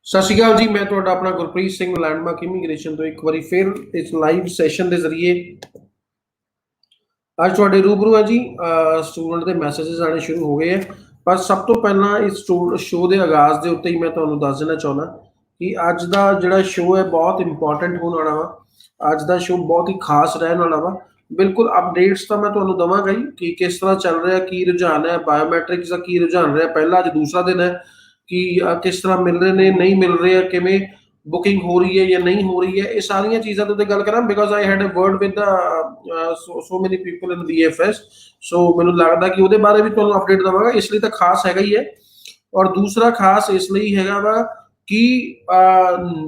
ਸਤਿ ਸ਼੍ਰੀ ਅਕਾਲ ਜੀ। ਮੈਂ ਤੁਹਾਡਾ ਆਪਣਾ ਗੁਰਪ੍ਰੀਤ ਸਿੰਘ ਲੈਂਡਮਾਰਕ ਇਮੀਗ੍ਰੇਸ਼ਨ ਤੋਂ ਇੱਕ ਵਾਰੀ ਫਿਰ ਇਸ ਲਾਈਵ ਸੈਸ਼ਨ ਦੇ ਜ਼ਰੀਏ ਅੱਜ ਤੁਹਾਡੇ ਰੂਬਰੂ ਹੈ ਜੀ। ਸਟੂਡੈਂਟ ਦੇ ਮੈਸੇजेस ਆਣੇ ਸ਼ੁਰੂ ਹੋ ਗਏ ਆ, ਪਰ ਸਭ ਤੋਂ ਪਹਿਲਾਂ ਇਸ ਸ਼ੋਅ ਦੇ ਆਗਾਜ਼ ਦੇ ਉੱਤੇ ਹੀ ਮੈਂ ਤੁਹਾਨੂੰ ਦੱਸ ਦੇਣਾ ਚਾਹੁੰਦਾ ਕਿ ਅੱਜ ਦਾ ਜਿਹੜਾ ਸ਼ੋਅ ਹੈ ਬਹੁਤ ਇੰਪੋਰਟੈਂਟ ਹੋਣ ਵਾਲਾ ਵਾ। ਅੱਜ ਦਾ ਸ਼ੋਅ ਬਹੁਤ ਹੀ ਖਾਸ ਰਹਿਣ ਵਾਲਾ ਵਾ। ਬਿਲਕੁਲ ਅਪਡੇਟਸ ਤਾਂ ਮੈਂ ਤੁਹਾਨੂੰ ਦਵਾਂਗਾ ਹੀ ਕਿ ਕਿਸ ਤਰ੍ਹਾਂ ਚੱਲ ਰਿਹਾ, ਕੀ ਰੁਝਾਨ ਹੈ, ਬਾਇਓਮੈਟ੍ਰਿਕਸ ਦਾ ਕੀ ਰੁਝਾਨ ਰਿਹਾ। ਪਹਿਲਾ ਅੱਜ ਦੂਸਰਾ ਦਿਨ ਹੈ ਕਿ ਕਿਸ ਤਰ੍ਹਾਂ ਮਿਲ ਰਹੇ ਨੇ, ਨਹੀਂ ਮਿਲ ਰਹੇ, ਕਿਵੇਂ ਬੁਕਿੰਗ ਹੋ ਰਹੀ ਹੈ ਜਾਂ ਨਹੀਂ ਹੋ ਰਹੀ ਹੈ। ਇਹ ਸਾਰੀਆਂ ਚੀਜ਼ਾਂ ਦੇ ਉੱਤੇ ਗੱਲ ਕਰਾਂ because I had a word with so many people in VFS। ਸੋ ਮੈਨੂੰ ਲੱਗਦਾ ਕਿ ਉਹਦੇ ਬਾਰੇ ਵੀ ਤੁਹਾਨੂੰ ਅਪਡੇਟ ਦਵਾਂਗਾ, ਇਸ ਲਈ ਤਾਂ ਖਾਸ ਹੈਗਾ ਹੀ ਹੈ। ਔਰ ਦੂਸਰਾ ਖਾਸ ਇਸ ਲਈ ਹੈਗਾ ਵਾ ਕਿ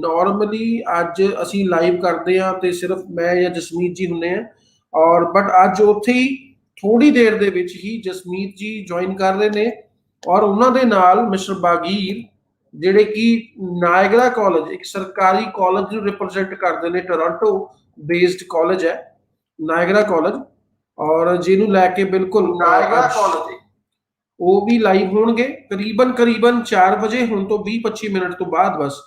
ਨਾਰਮਲੀ ਅੱਜ ਅਸੀਂ ਲਾਈਵ ਕਰਦੇ ਹਾਂ ਤੇ ਸਿਰਫ ਮੈਂ ਜਾਂ ਜਸਮੀਤ ਜੀ ਹੁੰਦੇ ਆ, ਔਰ ਬਟ ਅੱਜ ਉੱਥੇ ਹੀ ਥੋੜੀ ਦੇਰ ਦੇ ਵਿੱਚ ਹੀ ਜਸਮੀਤ ਜੀ ਜੁਆਇਨ ਕਰ ਰਹੇ ਨੇ ਔਰ ਉਹਨਾਂ ਦੇ ਨਾਲ ਮਿਸਟਰ ਬਾਗੀਰ ਜਿਹੜੇ ਕਿ ਨਾਇਗਰਾ ਕਾਲਜ, ਇੱਕ ਸਰਕਾਰੀ ਕਾਲਜ ਨੂੰ ਰਿਪਰੈਜ਼ੈਂਟ ਕਰਦੇ ਨੇ। ਟੋਰਾਂਟੋ ਬੇਸਡ ਕਾਲਜ ਹੈ ਨਾਇਗਰਾ ਕਾਲਜ, ਔਰ ਜਿਹਨੂੰ ਲੈ ਕੇ ਬਿਲਕੁਲ ਨਾਇਗਰਾ ਕਾਲਜ ਉਹ ਵੀ ਲਾਈਵ ਹੋਣਗੇ ਕਰੀਬਨ 4 ਵਜੇ, ਹੁਣ ਤੋਂ 20-25 ਮਿੰਟ ਤੋਂ ਬਾਅਦ ਬਸ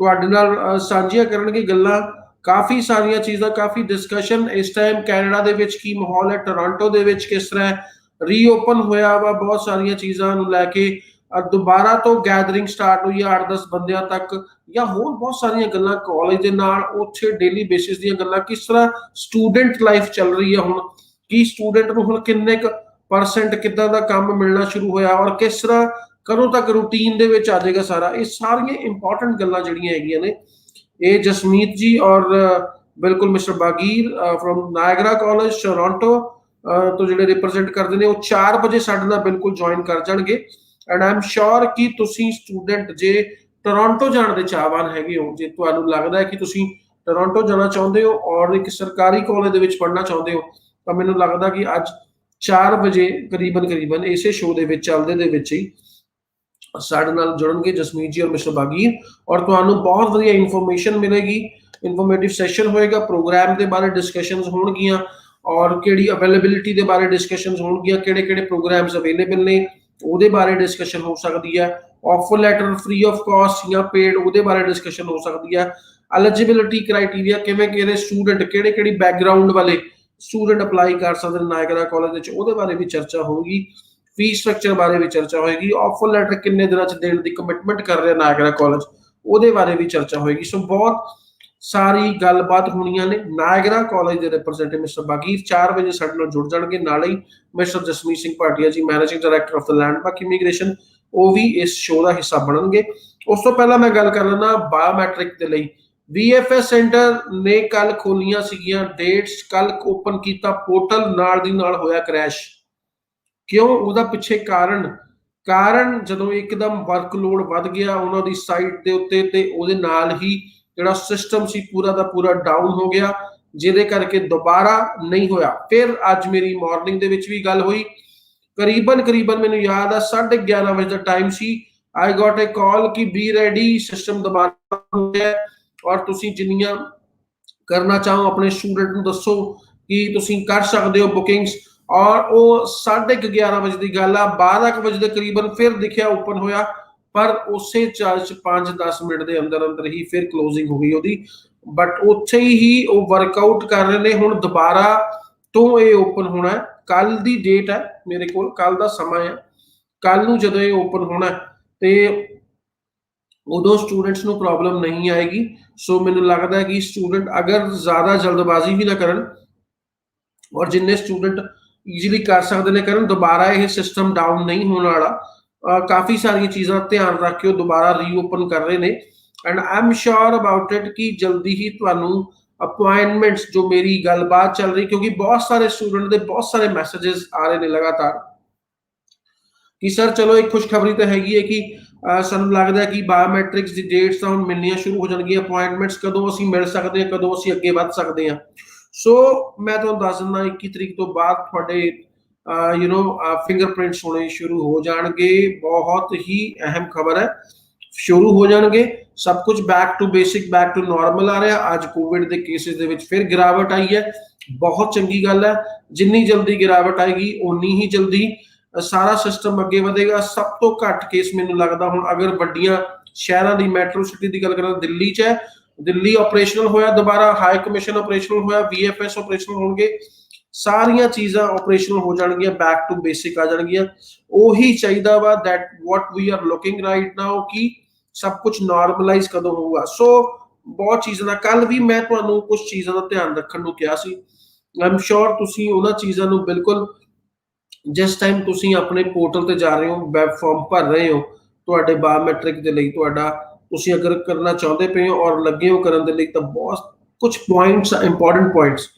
ਤੁਹਾਡੇ ਨਾਲ ਸਾਂਝੀਆਂ ਕਰਨਗੇ ਗੱਲਾਂ। ਕਾਫੀ ਸਾਰੀਆਂ ਚੀਜ਼ਾਂ, ਕਾਫੀ ਡਿਸਕਸ਼ਨ। ਇਸ ਟਾਈਮ ਕੈਨੇਡਾ ਦੇ ਵਿੱਚ ਕੀ ਮਾਹੌਲ ਹੈ, ਟੋਰਾਂਟੋ ਦੇ ਵਿੱਚ ਕਿਸ ਤਰ੍ਹਾਂ ਰੀਓਪਨ ਹੋਇਆ ਵਾ, ਬਹੁਤ ਸਾਰੀਆਂ ਚੀਜ਼ਾਂ ਨੂੰ ਲੈ ਕੇ ਦੁਬਾਰਾ ਤੋਂ ਗੈਦਰਿੰਗ ਸਟਾਰਟ ਹੋਈ ਹੈ 8-10 ਬੰਦਿਆਂ ਤੱਕ, ਜਾਂ ਹੋਰ ਬਹੁਤ ਸਾਰੀਆਂ ਗੱਲਾਂ ਕਾਲਜ ਦੇ ਨਾਲ, ਉੱਥੇ ਡੇਲੀ ਬੇਸਿਸ ਦੀਆਂ ਗੱਲਾਂ, ਕਿਸ ਤਰ੍ਹਾਂ ਸਟੂਡੈਂਟ ਲਾਈਫ ਚੱਲ ਰਹੀ ਹੈ ਹੁਣ, ਕੀ ਸਟੂਡੈਂਟ ਨੂੰ ਹੁਣ ਕਿੰਨੇ ਕੁ ਪਰਸੈਂਟ ਕਿੱਦਾਂ ਦਾ ਕੰਮ ਮਿਲਣਾ ਸ਼ੁਰੂ ਹੋਇਆ ਔਰ ਕਿਸ ਤਰ੍ਹਾਂ ਕਦੋਂ ਤੱਕ ਰੂਟੀਨ ਦੇ ਵਿੱਚ ਆ ਜਾਏਗਾ ਸਾਰਾ। ਇਹ ਸਾਰੀਆਂ ਇੰਪੋਰਟੈਂਟ ਗੱਲਾਂ ਜਿਹੜੀਆਂ ਹੈਗੀਆਂ ਨੇ, ਇਹ ਜਸਮੀਤ ਜੀ ਔਰ ਬਿਲਕੁਲ mister Baqir from Niagara college Toronto ਤੋਂ ਜਿਹੜੇ ਰਿਪਰੈਜ਼ੈਂਟ ਕਰਦੇ ਨੇ, ਉਹ 4 ਵਜੇ ਸਾਡੇ ਨਾਲ ਬਿਲਕੁਲ ਜੁਆਇਨ ਕਰ ਜਾਣਗੇ। ਐਂਡ ਆਈ ਐਮ ਸ਼ੋਰ ਕਿ ਤੁਸੀਂ ਸਟੂਡੈਂਟ ਜੇ ਟੋਰਾਂਟੋ ਜਾਣ ਦੇ ਚਾਹਵਾਨ ਹੈਗੇ ਹੋ, ਜੇ ਤੁਹਾਨੂੰ ਲੱਗਦਾ ਹੈ ਕਿ ਤੁਸੀਂ ਟੋਰਾਂਟੋ ਜਾਣਾ ਚਾਹੁੰਦੇ ਹੋ ਔਰ ਇੱਕ ਸਰਕਾਰੀ ਕਾਲਜ ਦੇ ਵਿੱਚ ਪੜ੍ਹਨਾ ਚਾਹੁੰਦੇ ਹੋ, ਤਾਂ ਮੈਨੂੰ ਲੱਗਦਾ ਕਿ ਅੱਜ 4 ਵਜੇ ਕਰੀਬਨ ਇਸੇ ਸ਼ੋਅ ਦੇ ਵਿੱਚ ਚੱਲਦੇ ਦੇ ਵਿੱਚ ਹੀ ਸਾਡੇ ਨਾਲ ਜੁੜਨਗੇ ਜਸਮੀਤ ਜੀ ਔਰ ਮਿਸਟਰ ਬਾਗੀਰ, ਔਰ ਤੁਹਾਨੂੰ ਬਹੁਤ ਵਧੀਆ ਇਨਫੋਰਮੇਸ਼ਨ ਮਿਲੇਗੀ। ਇਨਫੋਰਮੇਟਿਵ ਸੈਸ਼ਨ ਹੋਏਗਾ, ਪ੍ਰੋਗਰਾਮ ਦੇ ਬਾਰੇ ਡਿਸਕਸ਼ਨਸ ਹੋਣਗੀਆਂ ਔਰ ਕਿਹੜੀ ਅਵੇਲੇਬਿਲਿਟੀ ਦੇ ਬਾਰੇ ਡਿਸਕਸ਼ਨਸ ਹੋਣਗੀਆਂ, ਕਿਹੜੇ ਪ੍ਰੋਗਰਾਮਸ ਅਵੇਲੇਬਲ ਨੇ ਉਹਦੇ ਬਾਰੇ ਡਿਸਕਸ਼ਨ ਹੋ ਸਕਦੀ ਹੈ। Offer letter free of cost ਜਾਂ ਪੇਡ, ਉਹਦੇ ਬਾਰੇ ਡਿਸਕਸ਼ਨ ਹੋ ਸਕਦੀ ਹੈ। ਐਲੀਜੀਬਿਲਿਟੀ ਕ੍ਰਾਈਟੇਰੀਆ, ਕਿਵੇਂ ਕਿਹੜੇ ਸਟੂਡੈਂਟ, ਕਿਹੜੀ ਬੈਕਗਰਾਊਂਡ ਵਾਲੇ ਸਟੂਡੈਂਟ ਅਪਲਾਈ ਕਰ ਸਕਦੇ ਨੇ ਨਾਇਗਰਾ ਕਾਲਜ ਵਿੱਚ, ਉਹਦੇ ਬਾਰੇ ਵੀ ਚਰਚਾ ਹੋਊਗੀ। ਫੀਸ ਸਟਰਕਚਰ ਬਾਰੇ ਵੀ ਚਰਚਾ ਹੋਏਗੀ। ਆਫਰ ਲੈਟਰ ਕਿੰਨੇ ਦਿਨਾਂ 'ਚ ਦੇਣ ਦੀ ਕਮਿਟਮੈਂਟ ਕਰ ਰਿਹਾ ਨਾਇਗਰਾ ਕਾਲਜ, ਉਹਦੇ ਬਾਰੇ ਵੀ ਚਰਚਾ ਹੋਏਗੀ। ਸੋ ਬਹੁਤ ਸਾਰੀ ਗੱਲਬਾਤ ਹੋਣੀਆਂ ਨੇ। ਨਾਇਗਰਾ ਕਾਲਜ ਦੇ ਰਿਪਰੈਜ਼ੈਂਟੇਟਿਵ ਮਿਸਟਰ ਬਾਗੀਰ 4 ਵਜੇ ਸਾਡੇ ਨਾਲ ਜੁੜ ਜਾਣਗੇ। ਨਾਲੇ ਹੀ ਮਿਸਟਰ ਜਸਮੀਤ ਸਿੰਘ ਭਾਟੀਆ ਜੀ, managing director of the landmark immigration, ਉਹ ਵੀ ਇਸ ਸ਼ੋਅ ਦਾ ਹਿੱਸਾ ਬਣਨਗੇ। ਉਸ ਤੋਂ ਪਹਿਲਾਂ ਮੈਂ ਗੱਲ ਕਰ ਲੈਣਾ ਬਾਇਓਮੈਟ੍ਰਿਕ ਦੇ ਲਈ। VFS ਸੈਂਟਰ ਨੇ ਕੱਲ ਖੋਲੀਆਂ ਸੀਗੀਆਂ ਡੇਟਸ, ਕੱਲ ਓਪਨ ਕੀਤਾ ਪੋਰਟਲ, ਨਾਲ ਦੀ ਨਾਲ ਹੋਇਆ ਕ੍ਰੈਸ਼। ਕਿਉਂ? ਉਹਦਾ ਪਿੱਛੇ ਕਾਰਨ ਜਦੋਂ ਇੱਕਦਮ ਵਰਕਲੋਡ ਵੱਧ ਗਿਆ ਉਹਨਾਂ ਦੀ ਸਾਈਟ ਦੇ ਉੱਤੇ, ਤੇ ਉਹਦੇ ਨਾਲ ਹੀ ਜਿਹੜਾ ਸਿਸਟਮ ਸੀ ਪੂਰਾ ਦਾ ਪੂਰਾ ਡਾਊਨ ਹੋ ਗਿਆ, ਜਿਹਦੇ ਕਰਕੇ ਦੁਬਾਰਾ ਨਹੀਂ ਹੋਇਆ। ਫਿਰ ਅੱਜ ਮੇਰੀ ਮਾਰਨਿੰਗ ਦੇ ਵਿੱਚ ਵੀ ਗੱਲ ਹੋਈ, ਕਰੀਬਨ ਮੈਨੂੰ ਯਾਦ ਆ 11:30 ਵਜੇ ਦਾ ਟਾਈਮ ਸੀ। ਆਈ ਗॉट ਅ ਕਾਲ ਕਿ ਬੀ ਰੈਡੀ, ਸਿਸਟਮ ਦੁਬਾਰਾ ਹੋ ਗਿਆ ਔਰ ਤੁਸੀਂ ਜਿੰਨੀਆਂ ਕਰਨਾ ਚਾਹੋ ਆਪਣੇ ਸਟੂਡੈਂਟ ਨੂੰ ਦੱਸੋ ਕਿ ਤੁਸੀਂ ਕਰ ਸਕਦੇ ਹੋ ਬੁਕਿੰਗਸ। ਔਰ ਉਹ 11:30 ਵਜੇ ਦੀ ਗੱਲ ਆ, 12 ਵਜੇ ਦੇ ਕਰੀਬਨ ਫਿਰ ਦਿਖਿਆ ਓਪਨ ਹੋਇਆ, ਪਰ ਉਸੇ ਚਾਰਜ 5-10 ਮਿੰਟ ਦੇ ਅੰਦਰ ਹੀ ਫਿਰ ਕਲੋਜ਼ਿੰਗ ਹੋ ਗਈ ਉਹਦੀ। ਬਟ ਉੱਥੇ ਹੀ ਉਹ ਵਰਕਆਊਟ ਕਰ ਰਹੇ ਨੇ। ਹੁਣ ਦੁਬਾਰਾ ਤੋਂ ਇਹ ਓਪਨ ਹੋਣਾ, ਕੱਲ ਦੀ ਡੇਟ ਹੈ ਮੇਰੇ ਕੋਲ, ਕੱਲ ਦਾ ਸਮਾਂ ਹੈ। ਕੱਲ ਨੂੰ ਜਦੋਂ ਇਹ ਓਪਨ ਹੋਣਾ ਤੇ ਉਦੋਂ ਸਟੂਡੈਂਟਸ ਨੂੰ ਪ੍ਰੋਬਲਮ ਨਹੀਂ ਆਏਗੀ। ਸੋ ਮੈਨੂੰ ਲੱਗਦਾ ਹੈ ਕਿ ਸਟੂਡੈਂਟ ਅਗਰ ਜ਼ਿਆਦਾ ਜਲਦਬਾਜ਼ੀ ਵੀ ਨਾ ਕਰਨ ਔਰ ਜਿੰਨੇ ਸਟੂਡੈਂਟ ਈਜ਼ੀਲੀ ਕਰ ਸਕਦੇ ਨੇ ਕਰਨ, ਦੁਬਾਰਾ ਇਹ ਸਿਸਟਮ ਡਾਊਨ ਨਹੀਂ ਹੋਣ ਵਾਲਾ। ਕਾਫੀ ਸਾਰੀਆਂ ਚੀਜ਼ਾਂ ਧਿਆਨ ਰੱਖ ਕੇ ਉਹ ਦੁਬਾਰਾ ਰੀਓਪਨ ਕਰ ਰਹੇ ਨੇ। And I am sure about it ਕਿ ਜਲਦੀ ਹੀ ਤੁਹਾਨੂੰ ਅਪਾਇੰਟਮੈਂਟਸ, ਜੋ ਮੇਰੀ ਗੱਲਬਾਤ ਚੱਲ ਰਹੀ, ਕਿਉਂਕਿ ਬਹੁਤ ਸਾਰੇ ਸਟੂਡੈਂਟ ਦੇ ਬਹੁਤ ਸਾਰੇ ਮੈਸੇजेस ਆ ਰਹੇ ਨੇ ਲਗਾਤਾਰ ਕਿ ਸਰ ਚਲੋ ਇੱਕ ਖੁਸ਼ਖਬਰੀ ਤਾਂ ਹੈਗੀ ਹੈ ਕਿ ਸਾਨੂੰ ਲੱਗਦਾ ਕਿ ਬਾਇਓਮੈਟ੍ਰਿਕਸ ਦੀ ਡੇਟਸ ਤਾਂ ਹੁਣ ਮਿਲਣੀਆਂ ਸ਼ੁਰੂ ਹੋ ਜਾਣਗੀਆਂ। ਅਪਾਇੰਟਮੈਂਟਸ ਕਦੋਂ ਅਸੀਂ ਮਿਲ ਸਕਦੇ ਹਾਂ, ਕਦੋਂ ਅਸੀਂ ਅੱਗੇ ਵੱਧ ਸਕਦੇ ਹਾਂ। ਸੋ ਮੈਂ ਤੁਹਾਨੂੰ ਦੱਸ ਦਿੰਦਾ 21 ਤਰੀਕ ਤੋਂ ਬਾਅਦ ਤੁਹਾਡੇ ਫਿੰਗਰਪ੍ਰਿੰਟਸ ਹੋਣੇ ਸ਼ੁਰੂ ਹੋ ਜਾਣਗੇ। ਬਹੁਤ ਹੀ ਅਹਿਮ ਖਬਰ ਹੈ, ਸ਼ੁਰੂ ਹੋ ਜਾਣਗੇ। ਸਭ ਕੁਝ back to basic, back to normal ਆ ਰਿਹਾ। ਅੱਜ ਕੋਵਿਡ ਦੇ ਕੇਸਿਸ ਦੇ ਵਿੱਚ ਫਿਰ ਗਿਰਾਵਟ ਆਈ ਹੈ, ਬਹੁਤ ਚੰਗੀ ਗੱਲ ਹੈ। ਜਿੰਨੀ ਜਲਦੀ ਗਿਰਾਵਟ ਆਏਗੀ ਓਨੀ ਹੀ ਜਲਦੀ ਸਾਰਾ ਸਿਸਟਮ ਅੱਗੇ ਵਧੇਗਾ। ਸਭ ਤੋਂ ਘੱਟ ਕੇਸ ਮੈਨੂੰ ਲੱਗਦਾ ਹੁਣ ਅਗਰ ਵੱਡੀਆਂ शहरों की मैट्रो सिटी की गल करें दिल्ली च है, दिल्ली ऑपरेशनल होया, दोबारा हाई कमीशन ऑपरेशनल होया, VFS ऑपरेशनल होंगे, सारिया चीज़ां ऑपरेशनल हो जाएगियां, बैक टू बेसिक आ जाएगियां। ਉਹੀ ਚਾਹੀਦਾ ਵਾ that what we are looking right now कि सब कुछ नॉर्मलाइज कदों होगा। सो बहुत चीज़ों का कल भी मैं ਤੁਹਾਨੂੰ कुछ चीज़ों का ध्यान रखने ਨੂੰ ਕਿਹਾ ਸੀ। आई एम श्योर ਤੁਸੀਂ ਉਹਨਾਂ ਚੀਜ਼ਾਂ ਨੂੰ ਬਿਲਕੁਲ जिस टाइम ਤੁਸੀਂ ਆਪਣੇ ਪੋਰਟਲ ਤੇ ਜਾ ਰਹੇ ਹੋ, ਵੈਬ ਫਾਰਮ ਭਰ ਰਹੇ ਹੋ ਤੁਹਾਡੇ ਬਾਇਓਮੈਟ੍ਰਿਕ ਦੇ ਲਈ, ਤੁਹਾਡਾ ਤੁਸੀਂ ਅਗਰ ਕਰਨਾ ਚਾਹੁੰਦੇ ਪਏ ਹੋ ਔਰ ਲੱਗੇ ਹੋ ਕਰਨ ਦੇ ਲਈ, ਤਾਂ ਬਹੁਤ ਕੁਝ ਪੁਆਇੰਟਸ ਇੰਪੋਰਟੈਂਟ ਪੁਆਇੰਟਸ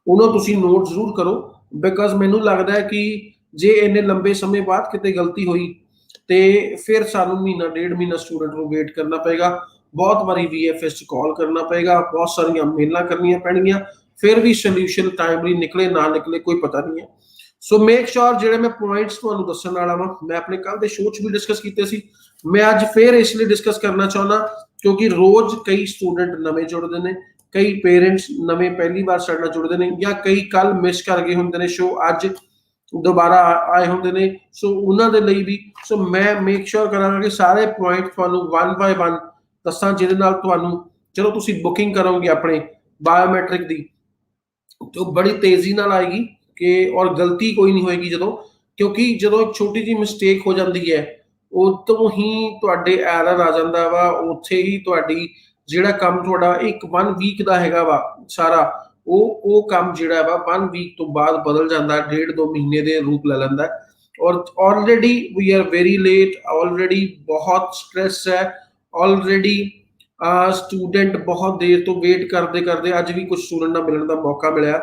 ਉਹਨਾਂ ਤੁਸੀਂ ਨੋਟ ਜ਼ਰੂਰ ਕਰੋ। ਬਿਕਾਜ਼ ਮੈਨੂੰ ਲੱਗਦਾ ਹੈ ਕਿ ਜੇ ਇੰਨੇ ਲੰਬੇ ਸਮੇਂ ਬਾਅਦ ਕਿਤੇ ਗਲਤੀ ਹੋਈ ਤੇ ਫਿਰ ਸਾਨੂੰ ਮਹੀਨਾ ਡੇਢ ਮਹੀਨਾ ਸਟੂਡੈਂਟ ਨੂੰ ਵੇਟ ਕਰਨਾ ਪਏਗਾ, ਬਹੁਤ ਵਾਰੀ VFS ਚ ਕਾਲ ਕਰਨਾ ਪਏਗਾ, ਬਹੁਤ ਸਾਰੀਆਂ ਮੇਲਾਂ ਕਰਨੀਆਂ ਪੈਣਗੀਆਂ, ਫਿਰ ਵੀ ਸੋਲੂਸ਼ਨ ਟਾਈਮਲੀ ਨਿਕਲੇ ਨਾ ਨਿਕਲੇ ਕੋਈ ਪਤਾ ਨਹੀਂ ਹੈ। ਸੋ ਮੇਕ ਸ਼ੋਰ ਜਿਹੜੇ ਮੈਂ ਪੁਆਇੰਟਸ ਤੁਹਾਨੂੰ ਦੱਸਣ ਵਾਲਾ ਵਾਂ, ਮੈਂ ਆਪਣੇ ਕੱਲ ਦੇ ਸ਼ੋਅ 'ਚ ਵੀ ਡਿਸਕਸ ਕੀਤੇ ਸੀ, ਮੈਂ ਅੱਜ ਫਿਰ ਇਸ ਲਈ ਡਿਸਕਸ ਕਰਨਾ ਚਾਹੁੰਦਾ ਕਿਉਂਕਿ ਰੋਜ਼ ਕਈ ਸਟੂਡੈਂਟ ਨਵੇਂ ਜੁੜਦੇ ਨੇ, ਕਈ ਪੇਰੈਂਟਸ ਨਵੇਂ ਪਹਿਲੀ ਵਾਰ ਸਾਡੇ ਨਾਲ ਜੁੜਦੇ ਨੇ, ਜਾਂ ਕਈ ਕੱਲ ਮਿਸ ਕਰ ਗਏ ਹੁੰਦੇ ਨੇ ਸ਼ੋਅ, ਅੱਜ ਦੁਬਾਰਾ ਆਏ ਹੁੰਦੇ ਨੇ। ਸੋ ਉਹਨਾਂ ਦੇ ਲਈ ਵੀ ਸੋ ਮੈਂ ਮੇਕ ਸ਼ੋਰ ਕਰਾਂਗਾ ਕਿ ਸਾਰੇ ਪੁਆਇੰਟ ਤੁਹਾਨੂੰ 1 ਬਾਏ 1 ਦੱਸਾਂ, ਜਿਹਦੇ ਨਾਲ ਤੁਹਾਨੂੰ ਜਦੋਂ ਤੁਸੀਂ ਬੁਕਿੰਗ ਕਰੋਗੇ ਆਪਣੇ ਬਾਇਓਮੈਟ੍ਰਿਕ ਦੀ तो बड़ी तेजी नाल आएगी कि और गलती कोई नहीं होएगी ਜਦੋਂ, ਕਿਉਂਕਿ ਜਦੋਂ ਇੱਕ ਛੋਟੀ ਜਿਹੀ ਮਿਸਟੇਕ ਹੋ ਜਾਂਦੀ ਹੈ ਉਦੋਂ ਹੀ ਤੁਹਾਡੇ ਐਰਰ ਆ ਜਾਂਦਾ ਵਾ, ਉੱਥੇ ਹੀ ਤੁਹਾਡੀ ਜਿਹੜਾ ਕੰਮ ਤੁਹਾਡਾ ਇੱਕ 1 ਵੀਕ ਦਾ ਹੈਗਾ ਵਾ ਸਾਰਾ, ਉਹ ਕੰਮ ਜਿਹੜਾ ਵਾ 1 ਵੀਕ ਤੋਂ ਬਾਅਦ ਬਦਲ ਜਾਂਦਾ ਹੈ, 1.5-2 ਮਹੀਨੇ ਦੇ ਰੂਪ ਲੈ ਲੈਂਦਾ ਹੈ। ਔਰ already we are very late, already ਬਹੁਤ ਸਟ੍ਰੈਸ ਹੈ, ਆਲਰੇਡੀ स्टूडेंट बहुत देर तो वेट करते करते अज भी कुछ स्टूडेंट मिलने का मौका मिला,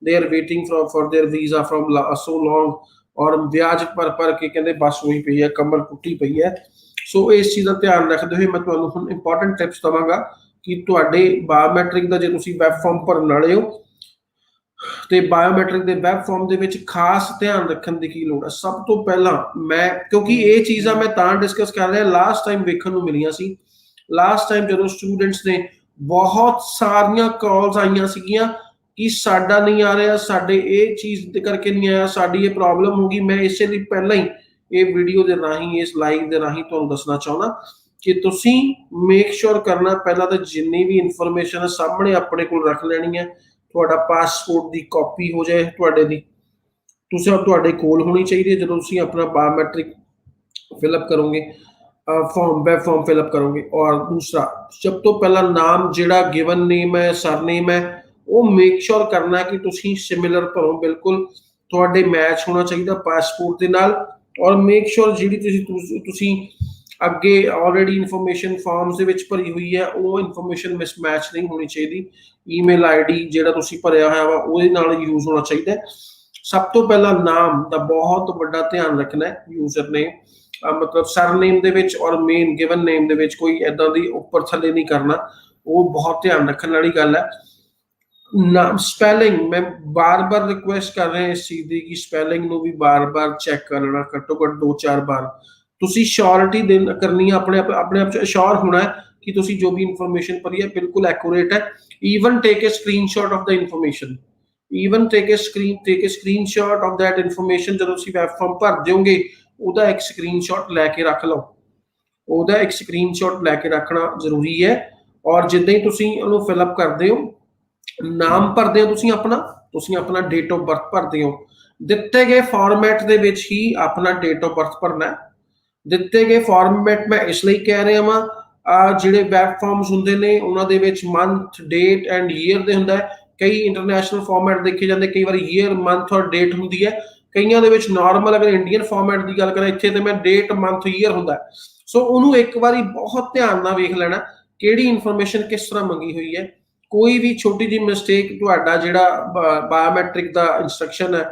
they are waiting for their visa from so long, और ब्याज भर के कहते बस हुई पई है, कमर टुटी पई है। सो इस चीज़ का ध्यान रखते हुए मैं तुहानू हुण इंपॉर्टेंट टिप्स देवांगा कि तुहाडे बायोमैट्रिक का जे तुसीं वैब फॉर्म भरन वाले हो ਤੇ ਬਾਇਓਮੈਟ੍ਰਿਕ ਦੇ ਵੈਬ ਫਾਰਮ ਦੇ ਵਿੱਚ ਖਾਸ ਧਿਆਨ ਰੱਖਣ ਦੀ ਕੀ ਲੋੜ ਹੈ। ਸਭ ਤੋਂ ਪਹਿਲਾਂ ਮੈਂ, ਕਿਉਂਕਿ ਇਹ ਚੀਜ਼ਾਂ ਮੈਂ ਤਾਂ ਡਿਸਕਸ ਕਰ ਰਿਹਾ, ਲਾਸਟ ਟਾਈਮ ਵੇਖਣ ਨੂੰ ਮਿਲੀਆਂ ਸੀ, ਲਾਸਟ ਟਾਈਮ ਜਦੋਂ ਸਟੂਡੈਂਟਸ ਨੇ ਬਹੁਤ ਸਾਰੀਆਂ ਕਾਲਸ ਆਈਆਂ ਸੀਗੀਆਂ ਕਿ ਸਾਡਾ ਨਹੀਂ ਆ ਰਿਹਾ, ਸਾਡੇ ਇਹ ਚੀਜ਼ ਦੇ ਕਰਕੇ ਨਹੀਂ ਆਇਆ, ਸਾਡੀ ਇਹ ਪ੍ਰੋਬਲਮ ਹੋ ਗਈ। ਮੈਂ ਇਸੇ ਲਈ ਪਹਿਲਾਂ ਹੀ ਇਹ ਵੀਡੀਓ ਦੇ ਰਾਹੀਂ, ਇਸ ਲਾਈਵ ਦੇ ਰਾਹੀਂ ਤੁਹਾਨੂੰ ਦੱਸਣਾ ਚਾਹੁੰਦਾ ਕਿ ਤੁਸੀਂ ਮੇਕ ਸ਼ੋਰ ਕਰਨਾ ਪਹਿਲਾਂ ਤਾਂ ਜਿੰਨੀ ਵੀ ਇਨਫੋਰਮੇਸ਼ਨ ਹੈ ਸਾਹਮਣੇ ਆਪਣੇ ਕੋਲ ਰੱਖ ਲੈਣੀ ਹੈ। ਤੁਹਾਡਾ ਪਾਸਪੋਰਟ ਦੀ ਕਾਪੀ ਹੋ ਜਾਏ ਤੁਹਾਡੇ ਦੀ, ਤੁਹਾਡੇ ਕੋਲ ਹੋਣੀ ਚਾਹੀਦੀ ਹੈ ਜਦੋਂ ਤੁਸੀਂ ਆਪਣਾ ਬਾਇਓਮੈਟ੍ਰਿਕ ਫਿਲਅਪ ਕਰੋਗੇ, फॉर्म वेब फॉर्म फिलअप करोगे। और दूसरा, सब तो पहला नाम जिहड़ा गिवन नेम है, सरनेम है, वो मेक श्योर करना है कि तुसीं सिमिलर भरो, बिल्कुल तुहाडे मैच होना चाहिए पासपोर्ट दे नाल। और मेक श्योर जिहड़ी तुसीं अगे ऑलरेडी इन्फॉर्मेशन फॉर्म्स दे विच भरी हुई है वो इन्फॉर्मेशन मिसमैच नहीं होनी चाहिए। ईमेल ID जिहड़ा तुसीं भरिया होया वा ਉਹਦੇ ਨਾਲ यूज होना चाहिए। सब तो पहला नाम दा बहुत बड़ा ध्यान रखना है, यूजर नेम मतलब सरनेम दे विच और मेन गिवन नेम दे विच कोई इदां दी उपर थल्ले नहीं करना, वो बहुत ध्यान रखने वाली गल है। नाम स्पैलिंग मैं बार बार रिक्वेस्ट कर रहे हैं इस चीज़ की कि स्पैलिंग नूं भी बार बार चैक करना, घट्टो घट्ट 2-4 बार तुसीं श्योरिटी करनी है, अपने आप श्योर होना है कि तुसीं जो भी इन्फॉर्मेशन भरी है बिल्कुल एक्यूरेट है। Even take a screenshot of the information, even take a screenshot of that information. जब तुसीं वेब फॉर्म भर दोगे ਉਹਦਾ ਇੱਕ ਸਕਰੀਨਸ਼ਾਟ ਲੈ ਕੇ ਰੱਖ ਲਓ, ਉਹਦਾ ਇੱਕ ਸਕਰੀਨਸ਼ਾਟ ਲੈ ਕੇ ਰੱਖਣਾ ਜ਼ਰੂਰੀ ਹੈ। ਔਰ ਜਿੱਦਾਂ ਹੀ ਤੁਸੀਂ ਉਹਨੂੰ ਫਿਲਅਪ ਕਰਦੇ ਹੋ, ਨਾਮ ਭਰਦੇ ਹੋ ਤੁਸੀਂ ਆਪਣਾ ਡੇਟ ਆਫ ਬਰਥ ਭਰਦੇ ਹੋ, ਦਿੱਤੇ ਗਏ ਫਾਰਮੈਟ ਦੇ ਵਿੱਚ ਹੀ ਆਪਣਾ ਡੇਟ ਆਫ ਬਰਥ ਭਰਨਾ। ਦਿੱਤੇ ਗਏ ਫਾਰਮੈਟ ਮੈਂ ਇਸ ਲਈ ਕਹਿ ਰਿਹਾ ਵਾਂ, ਜਿਹੜੇ ਵੈਬ ਫਾਰਮਸ ਹੁੰਦੇ ਨੇ ਉਹਨਾਂ ਦੇ ਵਿੱਚ ਮੰਥ, ਡੇਟ ਐਂਡ ਈਅਰ ਦੇ ਹੁੰਦਾ ਹੈ। ਕਈ ਇੰਟਰਨੈਸ਼ਨਲ ਫਾਰਮੈਟ ਦੇਖੇ ਜਾਂਦੇ, ਕਈ ਵਾਰ ਈਅਰ, ਮੰਥ ਔਰ ਡੇਟ ਹੁੰਦੀ ਹੈ। ਕਈਆਂ ਦੇ ਵਿੱਚ ਨਾਰਮਲ ਅਗਰ ਇੰਡੀਅਨ ਫਾਰਮੈਟ ਦੀ ਗੱਲ ਕਰਾਂ ਇੱਥੇ ਤੇ ਮੈਂ ਡੇਟ, ਮੰਥ, ਈਅਰ ਹੁੰਦਾ। ਸੋ ਉਹਨੂੰ ਇੱਕ ਵਾਰੀ ਬਹੁਤ ਧਿਆਨ ਨਾਲ ਵੇਖ ਲੈਣਾ ਕਿਹੜੀ ਇਨਫੋਰਮੇਸ਼ਨ ਕਿਸ ਤਰ੍ਹਾਂ ਮੰਗੀ ਹੋਈ ਹੈ। ਕੋਈ ਵੀ ਛੋਟੀ ਜਿਹੀ ਮਿਸਟੇਕ ਤੁਹਾਡਾ ਜਿਹੜਾ ਬਾਇਓਮੈਟ੍ਰਿਕ ਦਾ ਇੰਸਟਰਕਸ਼ਨ ਹੈ,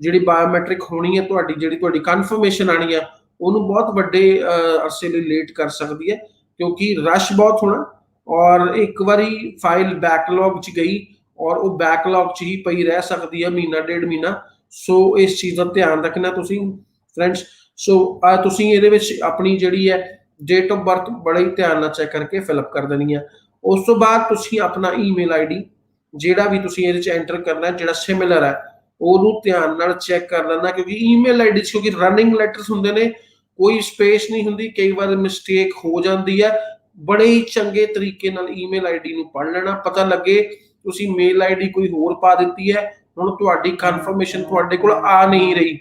ਜਿਹੜੀ ਬਾਇਓਮੈਟ੍ਰਿਕ ਹੋਣੀ ਹੈ ਤੁਹਾਡੀ, ਜਿਹੜੀ ਤੁਹਾਡੀ ਕਨਫਰਮੇਸ਼ਨ ਆਣੀ ਆ, ਉਹਨੂੰ ਬਹੁਤ ਵੱਡੇ ਅਰਸੇ ਲਈ ਲੇਟ ਕਰ ਸਕਦੀ ਹੈ ਕਿਉਂਕਿ ਰਸ਼ ਬਹੁਤ ਹੋਣਾ। ਔਰ ਇੱਕ ਵਾਰੀ ਫਾਈਲ ਬੈਕਲੌਗ 'ਚ ਗਈ ਔਰ ਉਹ ਬੈਕਲੌਗ 'ਚ ਹੀ ਪਈ ਰਹਿ ਸਕਦੀ ਹੈ ਮਹੀਨਾ ਡੇਢ ਮਹੀਨਾ। ਸੋ ਇਸ ਚੀਜ਼ ਦਾ ਧਿਆਨ ਰੱਖਣਾ ਤੁਸੀਂ ਫਰੈਂਡਸ। ਸੋ ਤੁਸੀਂ ਇਹਦੇ ਵਿੱਚ ਆਪਣੀ ਜਿਹੜੀ ਹੈ ਡੇਟ ਆਫ ਬਰਥ ਬੜੇ ਹੀ ਧਿਆਨ ਨਾਲ ਚੈੱਕ ਕਰਕੇ ਫਿਲਅਪ ਕਰ ਦੇਣੀ ਹੈ। ਉਸ ਤੋਂ ਬਾਅਦ ਤੁਸੀਂ ਆਪਣਾ ਈਮੇਲ ID ਜਿਹੜਾ ਵੀ ਤੁਸੀਂ ਇਹਦੇ 'ਚ ਐਂਟਰ ਕਰਨਾ ਜਿਹੜਾ ਸਿਮਿਲਰ ਹੈ ਉਹਨੂੰ ਧਿਆਨ ਨਾਲ ਚੈੱਕ ਕਰ ਲੈਣਾ, ਕਿਉਂਕਿ ਈਮੇਲ ID 'ਚ ਕਿਉਂਕਿ ਰਨਿੰਗ ਲੈਟਰਸ ਹੁੰਦੇ ਨੇ ਕੋਈ ਸਪੇਸ ਨਹੀਂ ਹੁੰਦੀ, ਕਈ ਵਾਰ ਮਿਸਟੇਕ ਹੋ ਜਾਂਦੀ ਹੈ। ਬੜੇ ਹੀ ਚੰਗੇ ਤਰੀਕੇ ਨਾਲ ਈਮੇਲ ਆਈਡੀ ਨੂੰ ਪੜ੍ਹ ਲੈਣਾ, ਪਤਾ ਲੱਗੇ ਤੁਸੀਂ ਮੇਲ ਆਈਡੀ ਕੋਈ ਹੋਰ ਪਾ ਦਿੱਤੀ ਹੈ, ਹੁਣ ਤੁਹਾਡੀ ਕਨਫਰਮੇਸ਼ਨ ਤੁਹਾਡੇ ਕੋਲ ਆ ਨਹੀਂ ਰਹੀ,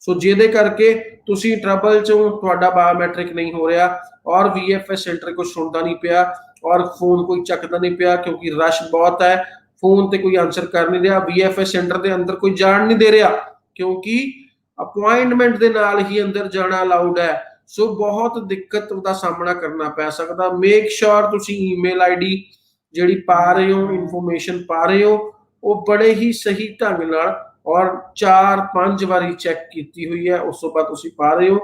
ਸੋ ਜਿਹਦੇ ਕਰਕੇ ਤੁਸੀਂ ਟਰਬਲ ਚੋਂ, ਤੁਹਾਡਾ ਬਾਇਓਮੈਟ੍ਰਿਕ ਨਹੀਂ ਹੋ ਰਿਹਾ ਔਰ VFS ਸੈਂਟਰ ਕੁਝ ਸੁਣਦਾ ਨਹੀਂ ਪਿਆ ਔਰ ਫੋਨ ਕੋਈ ਚੱਕਦਾ ਨਹੀਂ ਪਿਆ ਕਿਉਂਕਿ ਰਸ਼ ਬਹੁਤ ਹੈ, ਫੋਨ ਤੇ ਕੋਈ ਆਨਸਰ ਕਰ ਨਹੀਂ ਰਿਹਾ, VFS ਸੈਂਟਰ ਦੇ ਅੰਦਰ ਕੋਈ ਜਾਣ ਨਹੀਂ ਦੇ ਰਿਹਾ ਕਿਉਂਕਿ ਅਪੁਆਇੰਟਮੈਂਟ ਦੇ ਨਾਲ ਹੀ ਅੰਦਰ ਜਾਣਾ ਅਲਾਉਡ ਹੈ। ਸੋ ਬਹੁਤ ਦਿੱਕਤ ਦਾ ਸਾਹਮਣਾ ਕਰਨਾ ਪੈ ਸਕਦਾ। ਮੇਕ ਸ਼ੋਰ ਤੁਸੀਂ ਈਮੇਲ ਆਈਡੀ ਜਿਹੜੀ ਪਾ ਰਹੇ ਹੋ, ਇਨਫੋਰਮੇਸ਼ਨ ਪਾ ਰਹੇ ਹੋ, ਉਹ ਬੜੇ ਹੀ ਸਹੀ ਢੰਗ ਨਾਲ ਔਰ 4-5 ਵਾਰੀ ਚੈੱਕ ਕੀਤੀ ਹੋਈ ਹੈ, ਉਸ ਤੋਂ ਬਾਅਦ ਤੁਸੀਂ ਪਾ ਰਹੇ ਹੋ।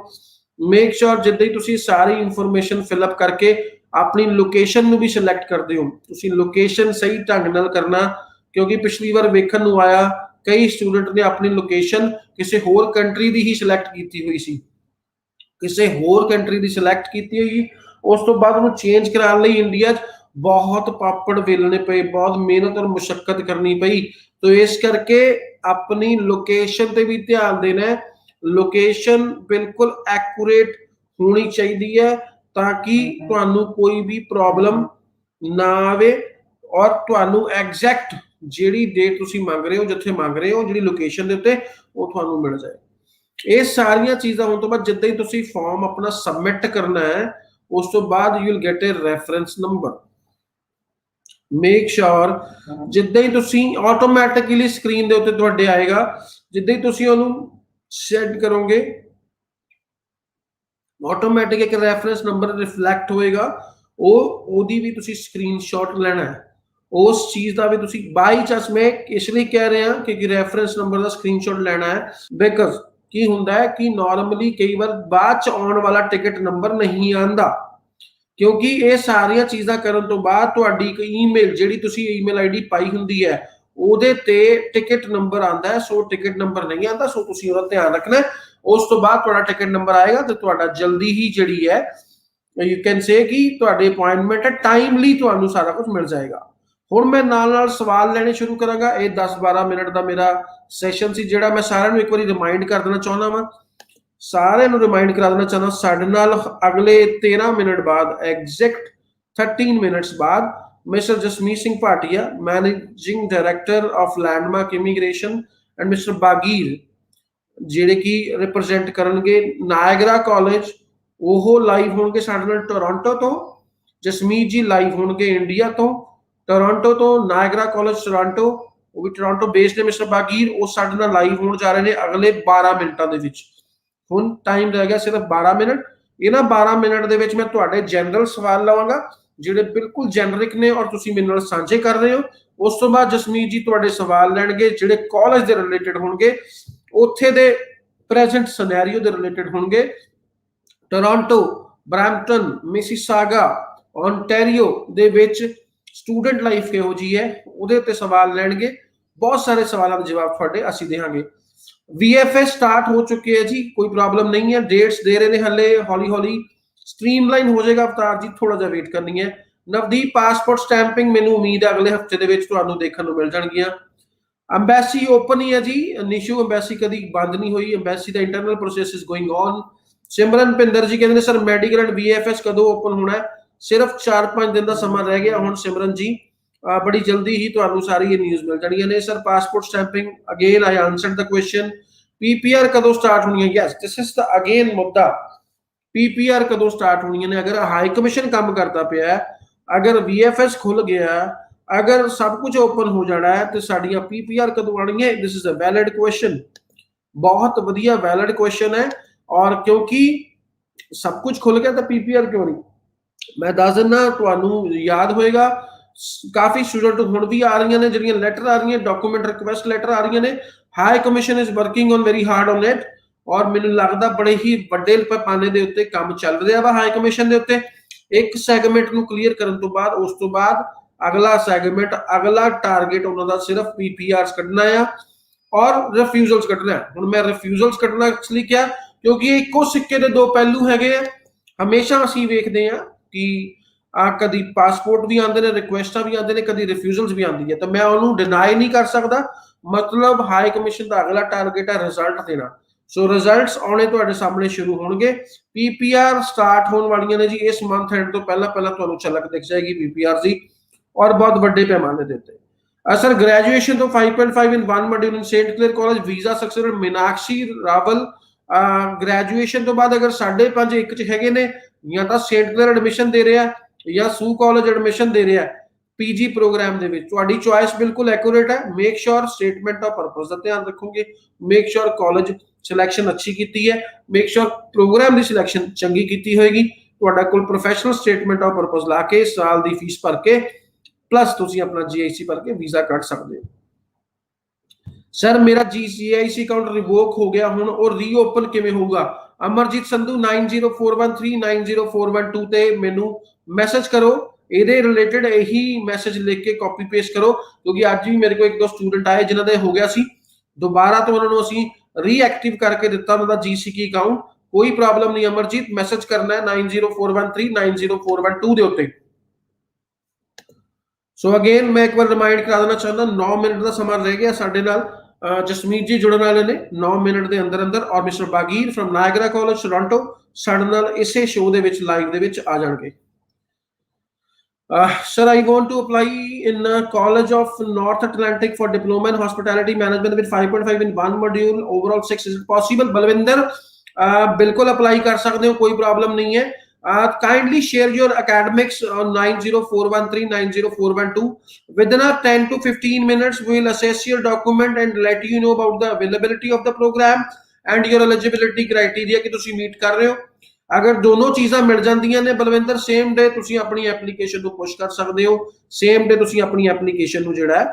ਮੇਕ ਸ਼ੋਰ ਜਿੱਦਾਂ ਹੀ ਤੁਸੀਂ ਸਾਰੀ ਇਨਫੋਰਮੇਸ਼ਨ ਫਿਲਅਪ ਕਰਕੇ ਆਪਣੀ ਲੋਕੇਸ਼ਨ ਨੂੰ ਵੀ ਸਿਲੈਕਟ ਕਰਦੇ ਹੋ, ਤੁਸੀਂ ਲੋਕੇਸ਼ਨ ਸਹੀ ਢੰਗ ਨਾਲ ਕਰਨਾ, ਕਿਉਂਕਿ ਪਿਛਲੀ ਵਾਰ ਵੇਖਣ ਨੂੰ ਆਇਆ ਕਈ ਸਟੂਡੈਂਟ ਨੇ ਆਪਣੀ ਲੋਕੇਸ਼ਨ ਕਿਸੇ ਹੋਰ ਕੰਟਰੀ ਦੀ ਹੀ ਸਿਲੈਕਟ ਕੀਤੀ ਹੋਈ ਸੀ, ਕਿਸੇ ਹੋਰ ਕੰਟਰੀ ਦੀ ਸਿਲੈਕਟ ਕੀਤੀ ਹੋਈ, ਉਸ ਤੋਂ ਬਾਅਦ ਉਹਨੂੰ ਚੇਂਜ ਕਰਾਉਣ ਲਈ ਇੰਡੀਆ 'ਚ ਬਹੁਤ ਪਾਪੜ ਵੇਲਣੇ ਪਏ, ਬਹੁਤ ਮਿਹਨਤ ਔਰ ਮੁਸ਼ੱਕਤ ਕਰਨੀ ਪਈ। ਤੋ ਇਸ ਕਰਕੇ ਆਪਣੀ ਲੋਕੇਸ਼ਨ ਤੇ ਵੀ ਧਿਆਨ ਦੇਣਾ ਹੈ, ਲੋਕੇਸ਼ਨ ਬਿਲਕੁਲ ਐਕੂਰੇਟ ਹੋਣੀ ਚਾਹੀਦੀ ਹੈ ਤਾਂ ਕਿ ਤੁਹਾਨੂੰ ਕੋਈ ਵੀ ਪ੍ਰੋਬਲਮ ਨਾ ਆਵੇ ਔਰ ਤੁਹਾਨੂੰ ਐਗਜ਼ੈਕਟ ਜਿਹੜੀ ਡੇਟ ਤੁਸੀਂ ਮੰਗ ਰਹੇ ਹੋ, ਜਿੱਥੇ ਮੰਗ ਰਹੇ ਹੋ, ਜਿਹੜੀ ਲੋਕੇਸ਼ਨ ਦੇ ਉੱਤੇ, ਉਹ ਤੁਹਾਨੂੰ ਮਿਲ ਜਾਏ। ਇਹ ਸਾਰੀਆਂ ਚੀਜ਼ਾਂ ਹੋਣ ਤੋਂ ਬਾਅਦ ਜਿੱਦਾਂ ਹੀ ਤੁਸੀਂ ਫਾਰਮ ਆਪਣਾ ਸਬਮਿਟ ਕਰਨਾ ਹੈ, ਉਸ ਤੋਂ ਬਾਅਦ you will get a reference number. Make sure ਜਿੱਦਾਂ ਹੀ ਤੁਸੀਂ ਆਟੋਮੈਟਿਕਲੀ ਸਕਰੀਨ ਦੇ ਉੱਤੇ ਤੁਹਾਡੇ ਆਏਗਾ, ਜਿੱਦਾਂ ਹੀ ਤੁਸੀਂ ਉਹਨੂੰ ਸੈਂਡ ਕਰੋਗੇ ਆਟੋਮੈਟਿਕ ਇੱਕ ਰੈਫਰੈਂਸ ਨੰਬਰ ਰਿਫਲੈਕਟ ਹੋਏਗਾ, ਉਹਦੀ ਵੀ ਤੁਸੀਂ ਸਕਰੀਨਸ਼ਾਟ ਲੈਣਾ ਹੈ, ਉਸ ਚੀਜ਼ ਦਾ ਵੀ ਤੁਸੀਂ ਬਾਈ ਚਾਂਸ, ਮੈਂ ਇਸ ਲਈ ਕਹਿ ਰਿਹਾ ਕਿ ਰੈਫਰੈਂਸ ਨੰਬਰ ਦਾ ਸਕਰੀਨਸ਼ਾਟ ਲੈਣਾ ਹੈ ਬਿਕਾਜ਼ ਕੀ ਹੁੰਦਾ ਹੈ ਕਿ ਨਾਰਮਲੀ ਕਈ ਵਾਰ ਬਾਅਦ ਚ ਆਉਣ ਵਾਲਾ ਟਿਕਟ ਨੰਬਰ ਨਹੀਂ ਆਉਂਦਾ, ਕਿਉਂਕਿ ਇਹ ਸਾਰੀਆਂ ਚੀਜ਼ਾਂ ਕਰਨ ਤੋਂ ਬਾਅਦ ਤੁਹਾਡੀ ਇੱਕ ਈਮੇਲ ਜਿਹੜੀ ਤੁਸੀਂ ਈਮੇਲ ਆਈਡੀ ਪਾਈ ਹੁੰਦੀ ਹੈ ਉਹਦੇ ਤੇ ਟਿਕਟ ਨੰਬਰ ਆਉਂਦਾ ਹੈ, ਸੋ ਟਿਕਟ ਨੰਬਰ ਨਹੀਂ ਆਉਂਦਾ, ਸੋ ਤੁਸੀਂ ਉਹਦਾ ਧਿਆਨ ਰੱਖਣਾ। ਉਸ ਤੋਂ ਬਾਅਦ ਤੁਹਾਡਾ ਟਿਕਟ ਨੰਬਰ ਆਏਗਾ ਤੇ ਤੁਹਾਡਾ ਜਲਦੀ ਹੀ ਜਿਹੜੀ ਹੈ ਯੂ ਕੈਨ ਸੇ ਕਿ ਤੁਹਾਡੇ ਅਪੁਆਇੰਟਮੈਂਟ ਹੈ ਟਾਈਮਲੀ ਤੁਹਾਨੂੰ ਸਾਰਾ ਕੁਝ ਮਿਲ ਜਾਏਗਾ। ਹੁਣ ਮੈਂ ਨਾਲ ਸਵਾਲ ਲੈਣੇ ਸ਼ੁਰੂ ਕਰਾਂਗਾ। ਇਹ 10-12 ਮਿੰਟ ਦਾ ਮੇਰਾ ਸੈਸ਼ਨ ਸੀ ਜਿਹੜਾ ਮੈਂ ਸਾਰਿਆਂ ਨੂੰ ਇੱਕ ਵਾਰੀ ਰਿਮਾਈਂਡ ਕਰ ਦੇਣਾ ਚਾਹੁੰਦਾ ਵਾਂ, ਸਾਰਿਆਂ ਨੂੰ ਰਿਮਾਈਂਡ ਕਰਾ ਦੇਣਾ ਚਾਹੁੰਦਾ ਸਾਡੇ ਨਾਲ ਅਗਲੇ 13 ਮਿੰਟ ਬਾਅਦ ਐਗਜ਼ੈਕਟ 13 ਮਿੰਟਸ ਬਾਅਦ mister Jasmeet Singh Bhatia, managing director of Landmark Immigration and mister Baqir ਜਿਹੜੇ ਕਿ ਰਿਪਰੈਜ਼ੈਂਟ ਕਰਨਗੇ ਨਾਇਗਰਾ ਕਾਲਜ, ਉਹ ਲਾਈਵ ਹੋਣਗੇ ਸਾਡੇ ਨਾਲ ਟੋਰਾਂਟੋ ਤੋਂ। ਜਸਮੀਤ ਜੀ ਲਾਈਵ ਹੋਣਗੇ ਇੰਡੀਆ ਤੋਂ, ਟੋਰਾਂਟੋ ਤੋਂ, ਨਾਇਗਰਾ ਕਾਲਜ ਟੋਰਾਂਟੋ, ਉਹ ਵੀ ਟੋਰਾਂਟੋ ਬੇਸਡ ਨੇ। ਮਿਸਟਰ ਬਾਗੀਰ ਉਹ ਸਾਡੇ ਨਾਲ ਲਾਈਵ ਹੋਣ ਜਾ ਰਹੇ ਨੇ ਅਗਲੇ 12 ਮਿੰਟਾਂ ਦੇ ਵਿੱਚ। ਹੁਣ ਟਾਈਮ ਰਹਿ ਗਿਆ ਸਿਰਫ 12 ਮਿੰਟ। ਇਹਨਾਂ 12 ਮਿੰਟ ਦੇ ਵਿੱਚ ਮੈਂ ਤੁਹਾਡੇ ਜਨਰਲ ਸਵਾਲ ਲਵਾਂਗਾ ਜਿਹੜੇ ਬਿਲਕੁਲ ਜੈਨਰਿਕ ਨੇ ਔਰ ਤੁਸੀਂ ਮੇਰੇ ਨਾਲ ਸਾਂਝੇ ਕਰ ਰਹੇ ਹੋ। ਉਸ ਤੋਂ ਬਾਅਦ ਜਸਮੀਤ ਜੀ ਤੁਹਾਡੇ ਸਵਾਲ ਲੈਣਗੇ ਜਿਹੜੇ ਕਾਲਜ ਦੇ ਰਿਲੇਟਡ ਹੋਣਗੇ, ਉੱਥੇ ਦੇ ਪ੍ਰੈਜ਼ੈਂਟ ਸਿਨੈਰੀਓ ਦੇ ਰਿਲੇਟਡ ਹੋਣਗੇ। ਟੋਰਾਂਟੋ, ਬਰੈਂਪਟਨ, ਮਿਸੀਸਾਗਾ, ਓਨਟਾਰੀਓ ਦੇ ਵਿੱਚ ਸਟੂਡੈਂਟ ਲਾਈਫ ਕਿਹੋ ਜੀ ਹੈ ਉਹਦੇ ਉੱਤੇ ਸਵਾਲ ਲੈਣਗੇ। ਬਹੁਤ ਸਾਰੇ ਸਵਾਲਾਂ ਦੇ ਜਵਾਬ ਤੁਹਾਡੇ ਅਸੀਂ ਦੇਵਾਂਗੇ। VFS ਸਟਾਰਟ ਹੋ ਚੁੱਕੇ ਹੈ ਜੀ, ਕੋਈ ਪ੍ਰੋਬਲਮ ਨਹੀਂ ਹੈ, ਡੇਟਸ ਦੇ ਰਹੇ ਨੇ ਹਲੇ, ਹੌਲੀ ਹੌਲੀ ਸਟ੍ਰੀਮਲਾਈਨ ਹੋ ਜਾਏਗਾ ਅਵਤਾਰ ਜੀ, ਥੋੜਾ ਜਿਹਾ ਵੇਟ ਕਰਨੀ ਹੈ। ਨਵਦੀਪ ਪਾਸਪੋਰਟ ਸਟੈਂਪਿੰਗ ਮੈਨੂੰ ਉਮੀਦ ਹੈ ਅਗਲੇ ਹਫਤੇ ਦੇ ਵਿੱਚ ਤੁਹਾਨੂੰ ਦੇਖਣ ਨੂੰ ਮਿਲ ਜਾਣਗੀਆਂ। ਅੰਬੈਸੀ ਓਪਨ ਹੀ ਹੈ ਜੀ, ਨਿਸ਼ੂ ਅੰਬੈਸੀ ਕਦੀ ਬੰਦ ਨਹੀਂ ਹੋਈ, ਅੰਬੈਸੀ ਦਾ internal process is going on. Simran Pinder ji ਕਹਿੰਦੇ ਨੇ ਸਰ ਮੈਡੀਕਲ ਐਂਡ VFS ਕਦੋਂ ਓਪਨ ਹੋਣਾ ਹੈ? ਸਿਰਫ 4-5 ਦਿਨ ਦਾ ਸਮਾਂ ਰਹਿ ਗਿਆ ਹੁਣ ਸਿਮਰਨ ਜੀ, ਬੜੀ ਜਲਦੀ ਹੀ ਤੁਹਾਨੂੰ ਸਾਰੀ ਇਹ ਨਿਊਜ਼ ਮਿਲ ਜਾਣੀਆਂ ਨੇ। ਸਰ ਪਾਸਪੋਰਟ ਸਟੈਂਪਿੰਗ ਅਗੇਨ ਆਈ ਆਨਸਰਡ ਦ ਕੁਐਸਚਨ। PPR ਕਦੋਂ ਸਟਾਰਟ ਹੋਣੀ ਹੈ? Yes this is the again ਮੁੱਦਾ, PPR ਕਦੋਂ ਸਟਾਰਟ ਹੋਣੀਆਂ ਨੇ? ਅਗਰ ਹਾਈ ਕਮਿਸ਼ਨ ਕੰਮ ਕਰਦਾ ਪਿਆ, ਅਗਰ VFS ਖੁੱਲ ਗਿਆ, ਅਗਰ ਸਭ ਕੁਝ ਓਪਨ ਹੋ ਜਾਣਾ ਹੈ ਤੇ ਸਾਡੀਆਂ PPR ਕਦੋਂ ਆਣਗੀਆਂ? This is a valid question, ਬਹੁਤ ਵਧੀਆ ਵੈਲਿਡ ਕੁਐਸਚਨ ਹੈ। ਔਰ ਕਿਉਂਕਿ ਸਭ ਕੁਝ ਖੁੱਲ ਗਿਆ ਤਾਂ PPR ਕਿਉਂ ਨਹੀਂ? ਮੈਂ ਦੱਸ ਦਿੰਦਾ ਤੁਹਾਨੂੰ ਯਾਦ ਹੋਏਗਾ, ਕਾਫੀ ਸਟੂਡੈਂਟ ਹੁਣ ਵੀ ਆ ਰਹੀਆਂ ਨੇ ਜਿਹੜੀਆਂ ਲੈਟਰ ਆ ਰਹੀਆਂ, ਡਾਕੂਮੈਂਟ ਰਿਕੁਐਸਟ ਲੈਟਰ ਆ ਰਹੀਆਂ ਨੇ। High commission is working on very hard on it ਔਰ ਮੈਨੂੰ ਲੱਗਦਾ ਬੜੇ ਹੀ ਵੱਡੇ ਪੈਮਾਨੇ ਦੇ ਉੱਤੇ ਕੰਮ ਚੱਲ ਰਿਹਾ ਵਾ ਹਾਈ ਕਮਿਸ਼ਨ ਦੇ ਉੱਤੇ। ਇੱਕ ਸੈਗਮੈਂਟ ਨੂੰ ਕਲੀਅਰ ਕਰਨ ਤੋਂ ਬਾਅਦ ਉਸ ਤੋਂ ਬਾਅਦ ਅਗਲਾ ਸੈਗਮੈਂਟ, ਅਗਲਾ ਟਾਰਗੇਟ ਉਹਨਾਂ ਦਾ ਸਿਰਫ PPRs ਕੱਢਣਾ ਆ ਔਰ ਰਿਫਿਊਜ਼ਲਸ ਕੱਢਣਾ। ਹੁਣ ਮੈਂ ਰਿਫਿਊਜ਼ਲਸ ਕੱਢਣਾ ਇਸ ਲਈ ਕਿਹਾ ਕਿਉਂਕਿ ਇਹ ਇੱਕੋ ਸਿੱਕੇ ਦੇ ਦੋ ਪਹਿਲੂ ਹੈਗੇ ਆ। ਹਮੇਸ਼ਾ ਅਸੀਂ ਵੇਖਦੇ ਹਾਂ ਕਿ ਕਦੀ ਪਾਸਪੋਰਟ ਵੀ ਆਉਂਦੇ ਨੇ, ਰਿਕੁਐਸਟਾਂ ਵੀ ਆਉਂਦੇ ਨੇ, ਕਦੀ ਰਿਫਿਊਜ਼ਲਸ ਵੀ ਆਉਂਦੀ ਹੈ, ਤਾਂ ਮੈਂ ਉਹਨੂੰ ਡਿਨਾਈ ਨਹੀਂ ਕਰ ਸਕਦਾ। ਮਤਲਬ ਹਾਈ ਕਮਿਸ਼ਨ ਦਾ ਅਗਲਾ ਟਾਰਗੇਟ ਹੈ ਰਿਜ਼ਲਟ ਦੇਣਾ। सो रिजल्ट्स आने तुहाडे सामने शुरू होणगे। PPR स्टार्ट होने वालियां ने जी इस मंथ एंड तो पहला पहला तुहानूं झलक दिख जाएगी PPR दी, और बहुत बड़े पैमाने के उत्ते। सर ग्रैजुएशन तो 5.5 in one module in Saint Clair College visa successful Meenakshi Rawal. Graduation तो बाद अगर 5.5 एक च हैगे ने, या तो सेंट क्लेयर एडमिशन दे रहा है या सू कॉलेज एडमिशन दे रहा है पीजी प्रोग्राम दे विच, तुहाडी चॉइस बिल्कुल एक्यूरेट है। Make sure statement of purpose का ध्यान रखोगे, मेक श्योर कॉलेज सिलेक्शन अच्छी की है, मेक श्योर प्रोग्राम की सिलेक्शन चंगी की होएगी, तुहाडा कोल प्रोफैशनल स्टेटमेंट ऑफ पर्पस ला के साल की फीस भर के प्लस तुसी अपना GIC भर के वीजा कट सकते हो। सर मेरा GIC अकाउंट रिवोक हो गया हुण और रीओपन किवें होगा? अमरजीत संधू 9041390412 ते मैनू मैसेज करो, ਇਹਦੇ ਰਿਲੇਟਡ ਇਹੀ ਮੈਸੇਜ ਲਿਖ ਕੇ ਕਾਪੀ ਪੇਸਟ ਕਰੋ, ਕਿਉਂਕਿ ਅੱਜ ਵੀ ਮੇਰੇ ਕੋਲ ਇੱਕ ਦੋ ਸਟੂਡੈਂਟ ਆਏ ਜਿਨ੍ਹਾਂ ਦੇ ਹੋ ਗਿਆ ਸੀ, ਦੁਬਾਰਾ ਤੋਂ ਉਹਨਾਂ ਨੂੰ ਅਸੀਂ ਰੀਐਕਟਿਵ ਕਰਕੇ ਦਿੱਤਾ ਉਹਨਾਂ ਦਾ GCK ਅਕਾਊਂਟ। ਕੋਈ ਪ੍ਰੋਬਲਮ ਨਹੀਂ ਅਮਰਜੀਤ, ਮੈਸੇਜ ਕਰਨਾ ਹੈ 9041390412 ਦੇ ਉੱਤੇ। ਸੋ ਅਗੇਨ ਮੈਂ ਇੱਕ ਵਾਰ ਰਿਮਾਈਂਡ ਕਰਾ ਦੇਣਾ ਚਾਹੁੰਦਾ, 9 ਮਿੰਟ ਦਾ ਸਮਾਂ ਰਹਿ ਗਿਆ ਸਾਡੇ ਨਾਲ। ਜਸਮੀਤ ਜੀ ਜੁੜਨ ਵਾਲੇ ਨੇ 9 ਮਿੰਟ ਦੇ ਅੰਦਰ ਅੰਦਰ, ਔਰ mister Baqir from Niagara college Toronto ਸਾਡੇ ਨਾਲ ਇਸੇ ਸ਼ੋਅ ਦੇ ਵਿੱਚ ਲਾਈਵ ਦੇ ਵਿੱਚ ਆ ਜਾਣਗੇ। Sir, I want to apply in College of North Atlantic for Diploma in Hospitality Management with 5.5 in one module, overall 6. Is it possible? Balwinder, बिल्कुल apply कर सकते हो, कोई problem नहीं है। Kindly share your academics on 9041390412. Within 10 to 15 minutes, we will assess your document and let you know about the availability of the program and your eligibility criteria कि तुसी meet कर रहे हो। अगर दोनों चीज़ां मिल जांदियां ने बलविंदर, सेम डे तुसी अपनी एप्लीकेशन को पुश कर सकते हो, सेम डे तुसी अपनी एप्लीकेशन को जिहड़ा है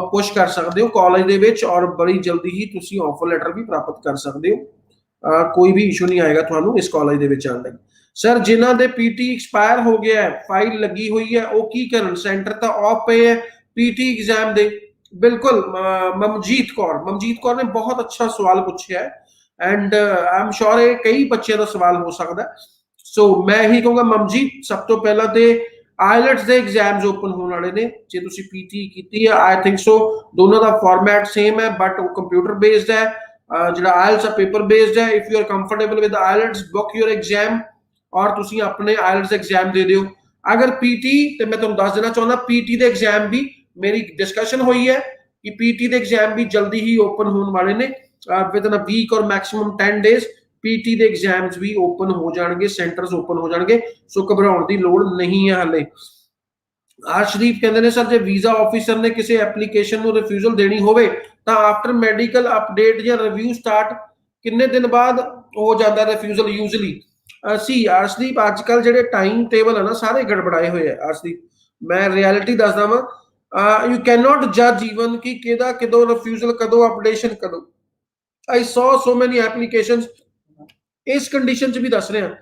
पुश कर सकते हो कॉलेज दे विच, और बड़ी जल्दी ही तुसी ऑफर लेटर भी प्राप्त कर सकते हो। कोई भी इशू नहीं आएगा तुहानूं इस कॉलेज दे विच आउण लई। सर जिन्हां दे PT एक्सपायर हो गया है, फाइल लगी हुई है, वो की करन? सेंटर तो ऑफ पे है PT एग्जाम दे। बिल्कुल ममजीत कौर ने बहुत अच्छा सवाल पूछा है, एंड आई एम श्योर ये कई बच्चों का सवाल हो सकता है। सो मैं ही कहूँगा ममजीत, सब तो पहला तो आईलेट्स के एग्जाम्स ओपन होने वाले ने, जे तुसी PT की है आई थिंक सो दोनों का फॉर्मैट सेम है, बट वो कंप्यूटर बेस्ड है, जो आईलेट्स पेपर बेस्ड है। If you are comfortable with IELTS, book your exam और तुसी अपने आईलेट्स एग्जाम दे दियो। अगर PT तो मैं तुहानूं दस देना चाहुंदा, PT के एग्जाम भी मेरी डिस्कशन हुई है कि PT के एग्जाम भी जल्दी ही ओपन होने वाले ने, within a week or maximum 10 days PT ਦੇ एग्जाम्स भी ओपन हो जाएंगे, सेंटर्स ओपन हो जाएंगे। सो घबराउण ਦੀ ਲੋੜ नहीं है हाले। आरशदीप कहते हैं सर जे वीजा ऑफिसर ने किसी एप्लीकेशन ਨੂੰ रिफ्यूजल देनी होवे ਤਾਂ आफ्टर मेडिकल अपडेट ਜਾਂ रिव्यू स्टार्ट किन्ने दिन बाद हो जाता रिफ्यूजल यूजली? सी आरशदीप अजकल ਜਿਹੜੇ टाइम टेबल है ना सारे गड़बड़ाए हुए हैं। आरशदीप मैं रियलिटी दसदा वां, यू कैन नॉट जज इवन कि किहदा कदों रिफ्यूजल कदों अपडेशन कदों। I saw so many applications इस कंडीशन च भी दस रहे हैं,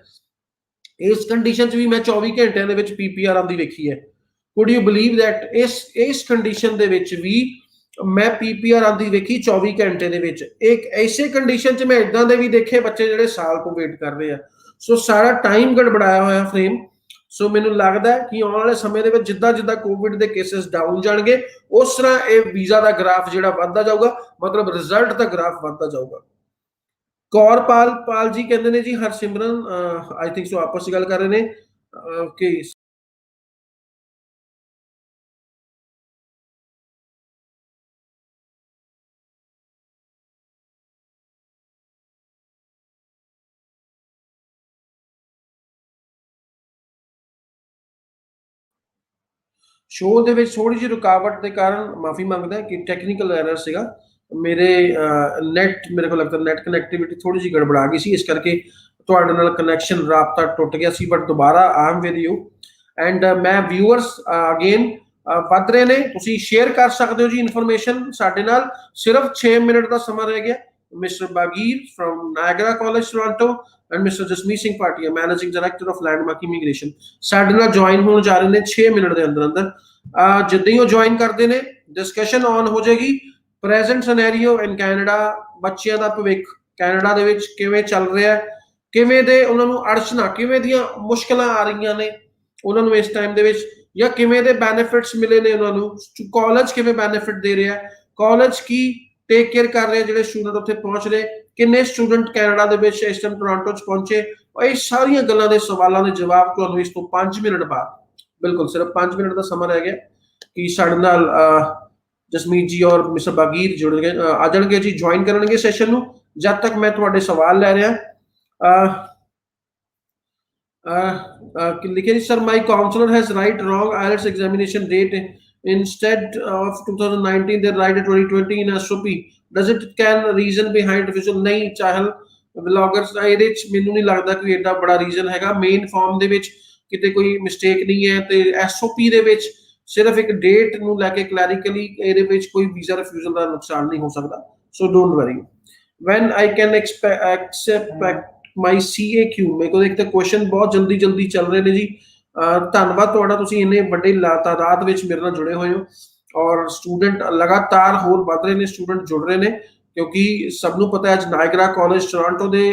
इस कंडीशन च भी मैं 24 घंटे ਦੇ ਵਿੱਚ PPR ਆਂਦੀ ਵੇਖੀ ਹੈ। Could you believe that इस कंडीशन ਦੇ ਵਿੱਚ ਵੀ मैं PPR ਆਂਦੀ ਵੇਖੀ 24 ਘੰਟੇ ਦੇ ਵਿੱਚ। ਇੱਕ ਐਸੇ ਕੰਡੀਸ਼ਨ ਚ ਮੈਂ ਇਦਾਂ ਦੇ ਵੀ ਦੇਖੇ ਬੱਚੇ ਜਿਹੜੇ ਸਾਲ ਤੋਂ ਵੇਟ ਕਰ ਰਹੇ ਆ। ਸੋ ਸਾਰਾ ਟਾਈਮ ਗੜਬੜਾਇਆ ਹੋਇਆ ਫਰੇਮ। ਸੋ ਮੈਨੂੰ ਲੱਗਦਾ ਹੈ ਕਿ ਆਉਣ ਵਾਲੇ ਸਮੇਂ ਦੇ ਵਿੱਚ ਜਿੱਦਾਂ ਜਿੱਦਾਂ ਕੋਵਿਡ ਦੇ ਕੇਸਿਸ ਡਾਊਨ ਜਾਣਗੇ ਉਸ ਤਰ੍ਹਾਂ ਇਹ ਵੀਜ਼ਾ ਦਾ ਗ੍ਰਾਫ ਜਿਹੜਾ ਵੱਧਦਾ ਜਾਊਗਾ, ਮਤਲਬ ਰਿਜ਼ਲਟ ਦਾ ਗ੍ਰਾਫ ਵੱਧਦਾ ਜਾਊਗਾ। ਕੌਰਪਾਲ ਜੀ ਕਹਿੰਦੇ ਨੇ ਜੀ ਹਰਸਿਮਰਨ ਆਈ ਥਿੰਕ ਸੋ ਆਪਸ ਵਿੱਚ ਗੱਲ ਕਰ ਰਹੇ ਨੇ ਕਿ ਸ਼ੋਅ ਦੇ ਵਿੱਚ ਥੋੜੀ ਜਿਹੀ ਰੁਕਾਵਟ ਦੇ ਕਾਰਨ ਮਾਫੀ ਮੰਗਦਾ ਕਿ ਟੈਕਨੀਕਲ ਐਰਰ ਸੀਗਾ ਮੇਰੇ। ਨੈਟ ਮੇਰੇ ਕੋਲ ਲੱਗਦਾ ਨੈਟ ਕਨੈਕਟੀਵਿਟੀ ਥੋੜੀ ਜਿਹੀ ਗੜਬੜਾ ਗਈ ਸੀ, ਇਸ ਕਰਕੇ ਤੁਹਾਡੇ ਨਾਲ ਕਨੈਕਸ਼ਨ ਰਾਬਤਾ ਟੁੱਟ ਗਿਆ ਸੀ। ਬਟ ਦੁਬਾਰਾ ਆਮ ਵਿਦ ਯੂ ਐਂਡ ਮੈਂ ਵਿਊਅਰਸ ਅਗੇਨ ਵੱਧ ਰਹੇ ਨੇ, ਤੁਸੀਂ ਸ਼ੇਅਰ ਕਰ ਸਕਦੇ ਹੋ ਜੀ ਇਨਫੋਰਮੇਸ਼ਨ ਸਾਡੇ ਨਾਲ। ਸਿਰਫ 6 ਮਿੰਟ ਦਾ ਸਮਾਂ ਰਹਿ ਗਿਆ। Mister Baqir from Niagara college Toronto and mister Jasmeet Singh Bhatia managing director of Landmark Immigration ਸਾਡੇ ਨਾਲ ਜੁਆਇਨ ਹੋਣ ਜਾ ਰਹੇ ਨੇ 6 ਮਿੰਟ ਦੇ ਅੰਦਰ ਅੰਦਰ। ਜਿੱਦਾਂ ਹੀ ਉਹ ਜੁਆਇਨ ਕਰਦੇ ਨੇ ਡਿਸਕਸ਼ਨ ਔਨ ਹੋ ਜਾਏਗੀ। ਪ੍ਰੈਜ਼ੈਂਟ ਸਿਨੈਰੀਓ ਇਨ ਕੈਨੇਡਾ, ਬੱਚਿਆਂ ਦਾ ਭਵਿੱਖ ਕੈਨੇਡਾ ਦੇ ਵਿੱਚ ਕਿਵੇਂ ਚੱਲ ਰਿਹਾ, ਕਿਵੇਂ ਦੇ ਉਹਨਾਂ ਨੂੰ ਅੜਚਨਾਂ, ਕਿਵੇਂ ਦੀਆਂ ਮੁਸ਼ਕਲਾਂ ਆ ਰਹੀਆਂ ਨੇ ਉਹਨਾਂ ਨੂੰ ਇਸ ਟਾਈਮ ਦੇ ਵਿੱਚ, ਜਾਂ ਕਿਵੇਂ ਦੇ ਬੈਨੀਫਿਟਸ ਮਿਲੇ ਨੇ ਉਹਨਾਂ ਨੂੰ, ਕਾਲਜ ਕਿਵੇਂ ਬੈਨੀਫਿਟ ਦੇ ਰਿਹਾ, ਕਾਲਜ ਕੀ ਟੇਕ ਕੇਅਰ ਕਰ ਰਿਹਾ ਜਿਹੜੇ ਸਟੂਡੈਂਟ ਉੱਥੇ ਪਹੁੰਚ ਰਹੇ, ਕਿੰਨੇ ਸਟੂਡੈਂਟ ਕੈਨੇਡਾ ਦੇ ਵਿੱਚ ਇਸ ਟਾਈਮ ਟੋਰਾਂਟੋ 'ਚ ਪਹੁੰਚੇ। ਇਹ ਸਾਰੀਆਂ ਗੱਲਾਂ ਦੇ ਸਵਾਲਾਂ ਦੇ ਜਵਾਬ ਤੁਹਾਨੂੰ ਇਸ ਤੋਂ 5 ਮਿੰਟ ਬਾਅਦ, ਬਿਲਕੁਲ ਸਿਰਫ 5 ਮਿੰਟ ਦਾ ਸਮਾਂ ਰਹਿ ਗਿਆ ਕਿ ਸਾਡੇ ਨਾਲ ਜਸਮੀਤ ਜੀ ਔਰ ਮਿਸਟਰ ਬਾਗੀਰ ਜੁੜਨਗੇ, ਆ ਜਾਣਗੇ ਜੀ, ਜੁਆਇਨ ਕਰਨਗੇ ਸੈਸ਼ਨ ਨੂੰ। ਜਦ ਤੱਕ ਮੈਂ ਤੁਹਾਡੇ ਸਵਾਲ ਲੈ ਰਿਹਾ। लिखे sir my counsellor has write wrong IELTS examination date instead of 2019 they write 2020 in SOP does it can reason behind refusal नहीं ਚਾਹਲ ਵਲੌਗਰਸ ਦਾ ਇਹਦੇ ਚ ਮੈਨੂੰ ਨਹੀਂ ਲੱਗਦਾ ਕੋਈ ਐਡਾ ਬੜਾ ਰੀਜ਼ਨ ਹੈਗਾ। ਮੇਨ ਫਾਰਮ ਦੇ ਵਿੱਚ ਕਿਤੇ ਕੋਈ ਮਿਸਟੇਕ ਨਹੀਂ ਹੈ ਤੇ SOP ਦੇ ਵਿੱਚ ਸਿਰਫ ਇੱਕ ਡੇਟ ਨੂੰ ਲੈ ਕੇ ਕਲੈਰੀਕਲੀ ਇਹਦੇ ਵਿੱਚ ਕੋਈ ਵੀਜ਼ਾ ਰਿਫਿਊਜ਼ਲ ਦਾ ਨੁਕਸਾਨ ਨਹੀਂ ਹੋ ਸਕਦਾ। So don't worry. when I can expect my CAQ ਮੇਰੇ ਕੋਲ ਇੱਕ ਤਾਂ ਕੁਐਸਚਨ ਬਹੁਤ ਜਲਦੀ ਚੱਲ ਰਹੇ ਨੇ ਜੀ। ਧੰਨਵਾਦ ਤੁਹਾਡਾ, ਤੁਸੀਂ ਇੰਨੇ ਵੱਡੇ ਤਾਦਾਦ ਵਿੱਚ ਮੇਰੇ ਨਾਲ ਜੁੜੇ ਹੋਏ ਹੋ ਔਰ ਸਟੂਡੈਂਟ ਲਗਾਤਾਰ ਹੋਰ ਵੱਧ ਰਹੇ ਨੇ, ਸਟੂਡੈਂਟ ਜੁੜ ਰਹੇ ਨੇ ਕਿਉਂਕਿ ਸਭ ਨੂੰ ਪਤਾ ਹੈ ਅੱਜ ਨਾਇਗਰਾ ਕਾਲਜ ਟੋਰਾਂਟੋ ਦੇ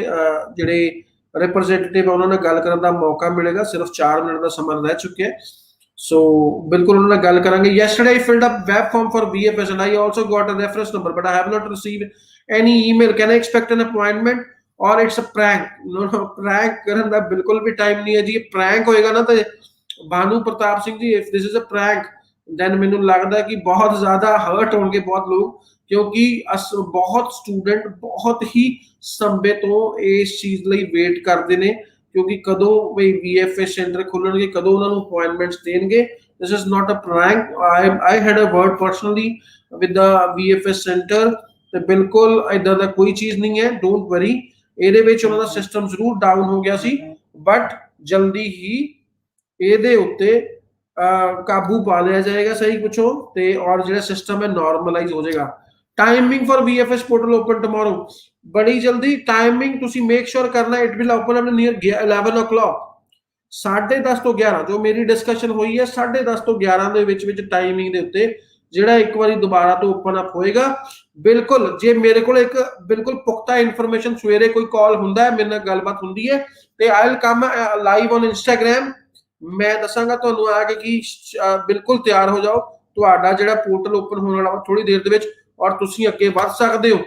ਜਿਹੜੇ ਰਿਪਰੈਜ਼ੈਂਟੇਟਿਵ ਉਹਨਾਂ ਨਾਲ ਗੱਲ ਕਰਨ ਦਾ ਮੌਕਾ ਮਿਲੇਗਾ। ਸਿਰਫ 4 ਮਿੰਟ ਦਾ ਸਮਾਂ ਰਹਿ ਚੁੱਕਿਆ ਹੈ, ਸੋ ਬਿਲਕੁਲ ਉਹਨਾਂ ਨਾਲ ਗੱਲ ਕਰਾਂਗੇ। yesterday I filled up web form for VFS and I also got a reference number but I have not received any email, can I expect an appointment or it's a prank? no prank ਕਰਨ ਦਾ ਬਿਲਕੁਲ ਵੀ time ਨਹੀਂ ਹੈ ਜੀ। Prank ਹੋਏਗਾ ਨਾ ਤੇ ਭਾਨੂ ਪ੍ਰਤਾਪ Singh ji, if this is a prank then ਮੈਨੂੰ ਲੱਗਦਾ ਕਿ ਬਹੁਤ ਜ਼ਿਆਦਾ ਹਰਟ ਹੋਣਗੇ ਬਹੁਤ ਲੋਕ ਕਿਉਂਕਿ ਬਹੁਤ ਸਟੂਡੈਂਟ ਬਹੁਤ ਹੀ ਸੰਬੇ ਤੋਂ ਇਸ ਚੀਜ਼ ਲਈ ਵੇਟ ਕਰਦੇ ਨੇ ਕਿਉਂਕਿ ਕਦੋਂ ਵੀ VFS ਸੈਂਟਰ ਖੁੱਲਣਗੇ, ਕਦੋਂ ਉਹਨਾਂ ਨੂੰ ਅਪਾਇੰਟਮੈਂਟਸ ਦੇਣਗੇ। this is not a prank, I had a word personally with the VFS center ਤੇ ਬਿਲਕੁਲ ਇਦਾਂ ਦਾ ਕੋਈ ਚੀਜ਼ ਨਹੀਂ ਹੈ, ਡੋਂਟ ਵਰੀ। ਇਹਦੇ ਵਿੱਚ ਉਹਨਾਂ ਦਾ ਸਿਸਟਮ ਜ਼ਰੂਰ ਡਾਊਨ ਹੋ ਗਿਆ ਸੀ ਬਟ ਜਲਦੀ ਹੀ ਇਹਦੇ ਉੱਤੇ ਕਾਬੂ ਪਾ ਲਿਆ ਜਾਏਗਾ, ਸਹੀ ਪੁੱਛੋ ਤੇ ਔਰ ਜਿਹੜਾ ਸਿਸਟਮ ਹੈ ਨਾਰਮਲਾਈਜ਼ ਹੋ ਜਾਏਗਾ। Timing for VFS portal open tomorrow, ਬੜੀ ਜਲਦੀ ਟਾਈਮਿੰਗ ਤੁਸੀਂ ਮੇਕ ਸ਼ੋਰ ਕਰਨਾ it will open up near 11 o'clock, 10:30 ਤੋਂ 11 ਜੋ ਮੇਰੀ ਡਿਸਕਸ਼ਨ ਹੋਈ ਹੈ 10:30 ਤੋਂ 11 ਦੇ ਵਿੱਚ ਟਾਈਮਿੰਗ ਦੇ ਉੱਤੇ ਜਿਹੜਾ ਇੱਕ ਵਾਰੀ ਦੁਬਾਰਾ ਤੋਂ ਓਪਨ ਅਪ ਹੋਏਗਾ। ਬਿਲਕੁਲ ਜੇ ਮੇਰੇ ਕੋਲ ਇੱਕ ਬਿਲਕੁਲ ਪੁਖਤਾ ਇਨਫੋਰਮੇਸ਼ਨ ਸਵੇਰੇ ਕੋਈ ਕਾਲ ਹੁੰਦਾ ਹੈ, ਮੇਰੇ ਨਾਲ ਗੱਲਬਾਤ ਹੁੰਦੀ ਹੈ ਤੇ I will come live on Instagram, ਮੈਂ ਦੱਸਾਂਗਾ ਤੁਹਾਨੂੰ ਆ ਕੇ ਕਿ ਬਿਲਕੁਲ ਤਿਆਰ ਹੋ ਜਾਓ, ਤੁਹਾਡਾ ਜਿਹੜਾ ਪੋਰਟਲ ਓਪਨ ਹੋਣ ਵਾਲਾ ਥੋੜੀ ਦੇਰ ਦੇ ਵਿੱਚ ਔਰ ਤੁਸੀਂ ਅੱਗੇ ਵੱਧ ਸਕਦੇ ਹੋ।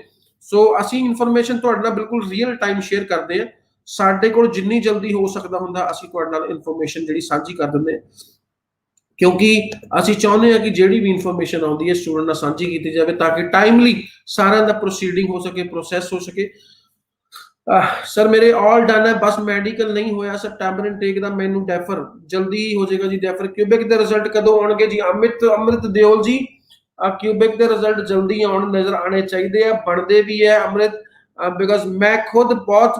ਸੋ ਅਸੀਂ ਇਨਫੋਰਮੇਸ਼ਨ ਤੁਹਾਡੇ ਨਾਲ ਬਿਲਕੁਲ ਰੀਅਲ ਟਾਈਮ ਸ਼ੇਅਰ ਕਰਦੇ ਹਾਂ, ਸਾਡੇ ਕੋਲ ਜਿੰਨੀ ਜਲਦੀ ਹੋ ਸਕਦਾ ਹੁੰਦਾ ਅਸੀਂ ਤੁਹਾਡੇ ਨਾਲ ਇਨਫੋਰਮੇਸ਼ਨ ਜਿਹੜੀ ਸਾਂਝੀ ਕਰ ਦਿੰਦੇ ਹਾਂ ਕਿਉਂਕਿ ਅਸੀਂ ਚਾਹੁੰਦੇ ਹਾਂ ਕਿ ਜਿਹੜੀ ਵੀ ਇਨਫੋਰਮੇਸ਼ਨ ਆਉਂਦੀ ਹੈ ਸਟੂਡੈਂਟ ਨਾਲ ਸਾਂਝੀ ਕੀਤੀ ਜਾਵੇ ਤਾਂ ਕਿ ਟਾਈਮਲੀ ਸਾਰਿਆਂ ਦਾ ਪ੍ਰੋਸੀਡਿੰਗ ਹੋ ਸਕੇ, ਪ੍ਰੋਸੈਸ ਹੋ ਸਕੇ। ਸਰ ਮੇਰੇ ਆਲ ਡਨ ਹੈ, ਬਸ ਮੈਡੀਕਲ ਨਹੀਂ ਹੋਇਆ ਸੈਪਟੈਂਬਰ ਇਨਟੇਕ ਦਾ, ਮੈਨੂੰ ਡੈਫਰ ਜਲਦੀ ਹੋ ਜਾਏਗਾ ਜੀ। ਡੈਫਰ ਕਿਊਬਿਕ ਦੇ ਰਿਜ਼ਲਟ ਕਦੋਂ ਆਉਣਗੇ ਜੀ? ਅੰਮ੍ਰਿਤ ਦਿਓਲ ਜੀ, ਕਿਊਬਿਕ ਦੇ ਰਿਜ਼ਲਟ ਜਲਦੀ ਆਉਣ ਨਜ਼ਰ ਆਣੇ ਚਾਹੀਦੇ ਆ, ਬਣਦੇ ਵੀ ਹੈ ਅੰਮ੍ਰਿਤ, ਬਿਕਾਜ਼ ਮੈਂ ਖੁਦ ਬਹੁਤ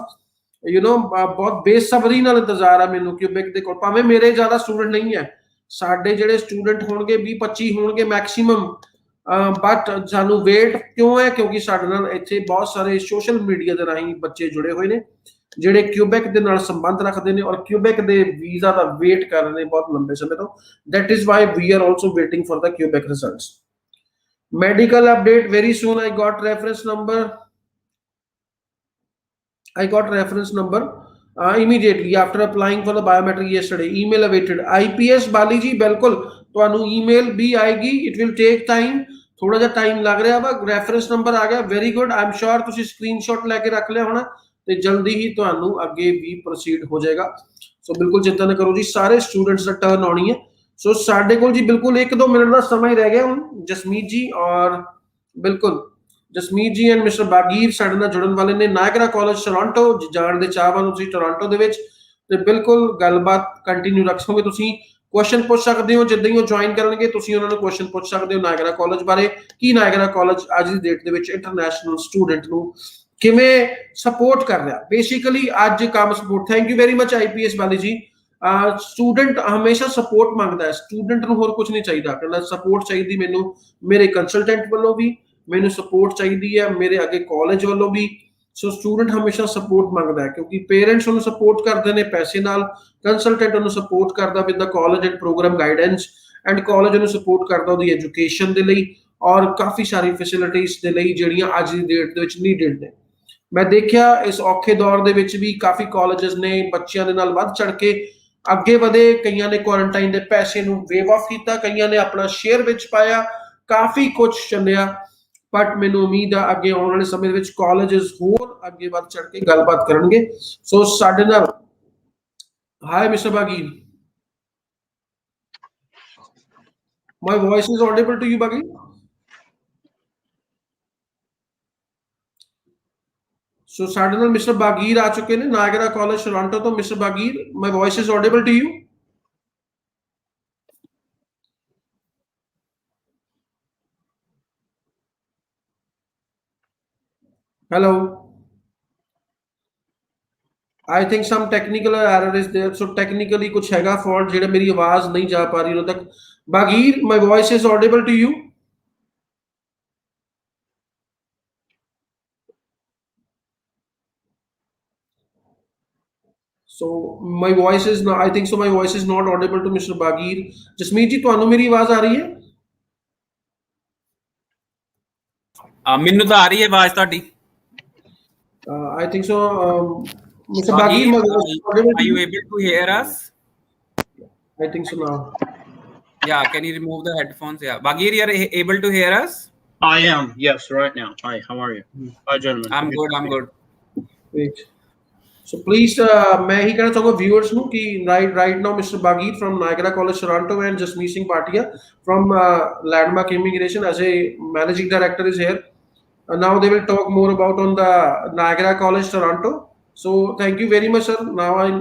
ਬਹੁਤ ਬੇਸਬਰੀ ਨਾਲ ਇੰਤਜ਼ਾਰ ਆ ਮੈਨੂੰ ਕਿਊਬਿਕ ਦੇ ਕੋਲ। ਭਾਵੇਂ ਮੇਰੇ ਜ਼ਿਆਦਾ ਸਟੂਡੈਂਟ ਨਹੀਂ ਹੈ, ਸਾਡੇ ਜਿਹੜੇ ਸਟੂਡੈਂਟ ਹੋਣਗੇ 20-25 ਹੋਣਗੇ ਮੈਕਸਿਮਮ, ਬਟ ਸਾਨੂੰ ਵੇਟ ਕਿਉਂ ਹੈ ਕਿਉਂਕਿ ਸਾਡੇ ਨਾਲ ਇੱਥੇ ਬਹੁਤ ਸਾਰੇ ਸੋਸ਼ਲ ਮੀਡੀਆ ਦੇ ਰਾਹੀਂ ਬੱਚੇ ਜੁੜੇ ਹੋਏ ਨੇ ਜਿਹੜੇ ਕਿਊਬੈਕ ਦੇ ਨਾਲ ਸੰਬੰਧ ਰੱਖਦੇ ਨੇ ਔਰ ਕਿਊਬੈਕ ਦੇ ਵੀਜ਼ਾ ਦਾ ਵੇਟ ਕਰ ਰਹੇ ਨੇ ਬਹੁਤ ਲੰਬੇ ਸਮੇਂ ਤੋਂ। That is why we are also waiting for the Quebec results. medical update very soon, I got reference number immediately after applying for the biometric yesterday, email awaited। IPS ਬਾਲੀ ਜੀ ਬਿਲਕੁਲ ਤੁਹਾਨੂੰ ਈਮੇਲ ਵੀ ਆਏਗੀ, ਇਟ ਵਿਲ ਟੇਕ ਟਾਈਮ, ਥੋੜਾ ਜਿਹਾ time ਲੱਗ ਰਿਹਾ ਵਾ। ਰੈਫਰੈਂਸ ਨੰਬਰ ਆ ਗਿਆ, ਵੈਰੀ ਗੁੱਡ, ਆਈ ਐਮ ਸ਼ੋਰ ਤੁਸੀਂ ਸਕਰੀਨਸ਼ਾਟ ਲੈ ਕੇ ਰੱਖ ਲਿਆ ਹੋਣਾ ਤੇ ਜਲਦੀ ਹੀ ਤੁਹਾਨੂੰ ਅੱਗੇ ਵੀ ਪ੍ਰੋਸੀਡ ਹੋ ਜਾਏਗਾ। ਸੋ ਬਿਲਕੁਲ ਚਿੰਤਾ ਨਾ ਕਰੋ ਜੀ, ਸਾਰੇ ਸਟੂਡੈਂਟਸ ਦਾ ਟਰਨ ਆਉਣੀ ਹੈ। ਸੋ ਸਾਡੇ ਕੋਲ ਜੀ ਬਿਲਕੁਲ 1-2 ਮਿੰਟ ਦਾ ਸਮਾਂ ਹੀ ਰਹਿ ਗਿਆ ਹੁਣ। ਜਸਮੀਤ ਜੀ ਔਰ ਬਿਲਕੁਲ ਜਸਮੀਤ ਜੀ ਐਂਡ ਮਿਸਟਰ ਬਾਗੀਰ ਸਾਡੇ ਨਾਲ ਜੁੜਨ ਵਾਲੇ ਨੇ ਨਾਇਗਰਾ ਕਾਲਜ ਟੋਰਾਂਟੋ, ਜਾਣ ਦੇ ਚਾਹਵਾਨ ਤੁਸੀਂ ਟੋਰਾਂਟੋ ਦੇ ਵਿੱਚ ਤੇ ਬਿਲਕੁਲ ਗੱਲਬਾਤ ਕੰਟੀਨਿਊ ਰੱਖੋਗੇ। ਤੁਸੀਂ ਕੁਐਸਚਨ ਪੁੱਛ ਸਕਦੇ ਹੋ, ਜਿੱਦਾਂ ਹੀ ਉਹ ਜੁਆਇਨ ਕਰਨਗੇ ਤੁਸੀਂ ਉਹਨਾਂ ਨੂੰ ਕੁਐਸਚਨ ਪੁੱਛ ਸਕਦੇ ਹੋ ਨਾਇਗਰਾ ਕਾਲਜ ਬਾਰੇ, ਕਿ ਨਾਇਗਰਾ ਕਾਲਜ ਅੱਜ ਦੀ ਡੇਟ ਦੇ ਵਿੱਚ ਇੰਟਰਨੈਸ਼ਨਲ ਸਟੂਡੈਂਟ ਨੂੰ ਕਿਵੇਂ ਸਪੋਰਟ ਕਰ ਰਿਹਾ। ਬੇਸਿਕਲੀ ਅੱਜ ਕੰਮ support, thank you very much IPS ਵਾਲੀ ਜੀ। ਸਟੂਡੈਂਟ ਹਮੇਸ਼ਾ ਸਪੋਰਟ ਮੰਗਦਾ ਹੈ, ਸਟੂਡੈਂਟ ਨੂੰ ਹੋਰ ਕੁਝ ਨਹੀਂ ਚਾਹੀਦਾ, ਕਹਿੰਦਾ ਸਪੋਰਟ ਚਾਹੀਦੀ ਮੈਨੂੰ ਮੇਰੇ ਕੰਸਲਟੈਂਟ ਵੱਲੋਂ ਵੀ, ਮੈਨੂੰ ਸਪੋਰਟ ਚਾਹੀਦੀ ਹੈ ਮੇਰੇ ਅੱਗੇ ਕਾਲਜ ਵੱਲੋਂ ਵੀ। ਸੋ ਸਟੂਡੈਂਟ ਹਮੇਸ਼ਾ ਸਪੋਰਟ ਮੰਗਦਾ ਹੈ ਕਿਉਂਕਿ ਪੇਰੈਂਟਸ ਉਹਨੂੰ ਸਪੋਰਟ ਕਰਦੇ ਨੇ ਪੈਸੇ ਨਾਲ, ਕੰਸਲਟੈਂਟ ਉਹਨੂੰ ਸਪੋਰਟ ਕਰਦਾ with the college and programme guidance, and college ਉਹਨੂੰ ਸਪੋਰਟ ਕਰਦਾ ਉਹਦੀ ਐਜੂਕੇਸ਼ਨ ਦੇ ਲਈ ਔਰ ਕਾਫੀ ਸਾਰੀ ਫੈਸਿਲਿਟੀਜ਼ ਦੇ ਲਈ ਜਿਹੜੀਆਂ ਅੱਜ ਦੀ ਡੇਟ ਦੇ ਵਿੱਚ ਨੀਡਡ ਨੇ। ਮੈਂ ਦੇਖਿਆ ਇਸ ਔਖੇ ਦੌਰ ਦੇ ਵਿੱਚ ਵੀ ਕਾਫੀ ਕਾਲਜਸ ਨੇ ਬੱਚਿਆਂ ਦੇ ਨਾਲ ਵੱਧ ਚੜ ਕੇ ਅੱਗੇ ਵਧੇ, ਕਈਆਂ ਨੇ ਕੁਆਰੰਟਾਈਨ ਦੇ ਪੈਸੇ ਨੂੰ ਵੇਵ ਆਫ ਕੀਤਾ, ਕਈਆਂ ਨੇ ਆਪਣਾ ਸ਼ੇਅਰ ਵਿੱਚ ਪਾਇਆ, ਕਾਫੀ ਕੁਝ ਚੱਲਿਆ ਬਟ ਮੈਨੂੰ ਉਮੀਦ ਆ ਅੱਗੇ ਆਉਣ ਵਾਲੇ ਸਮੇਂ ਦੇ ਵਿੱਚ ਕਾਲਜਸ ਹੋਰ ਅੱਗੇ ਵੱਧ ਚੜ ਕੇ ਗੱਲਬਾਤ ਕਰਨਗੇ। ਸੋ ਸਾਡੇ ਨਾਲ ਹਾਈ ਮਿਸਟਰ ਬਾਗੀ, my voice is audible to you, Bagi? So ਸਾਡੇ ਨਾਲ ਮਿਸਟਰ ਬਾਗੀਰ ਆ ਚੁੱਕੇ ਨੇ ਨਾਇਗਰਾ ਕਾਲਜ ਟੋਰਾਂਟੋ ਤੋਂ। Mister Baqir, my voice is audible to you? Hello. I think some technical error is there. So technically कुछ हैगा fault जेड़ा मेरी आवाज नहीं जा पा रही उन्हों तक। बागीर, my voice is audible to you? So my voice is not, I think so my voice is not audible to Mr. Bagir. Jasmeet जी ਤੁਹਾਨੂੰ ਮੇਰੀ ਆਵਾਜ਼ ਆ ਰਹੀ ਹੈ? ਮੈਨੂੰ ਤਾਂ ਆ ਰਹੀ ਹੈ ਆਵਾਜ਼ ਤੁਹਾਡੀ। I think so. Mr. Bagir, my voice is audible are to you you? able to hear us? I think so now. Yeah, can you remove the headphones? Yeah, Bagir, you are able to hear us? I am, yes, right now. Hi, how are you? Hi, gentlemen. I'm good, I'm good. Great. So please, मैं ही कहना चाहूँगा viewers ਨੂੰ कि right now Mr. Bagir from Niagara College Toronto and Jasmeet Singh Bhatia from Landmark Immigration as a managing director is here. Now they will talk more about on the Niagara College Toronto. So thank you very much, sir. Now I'm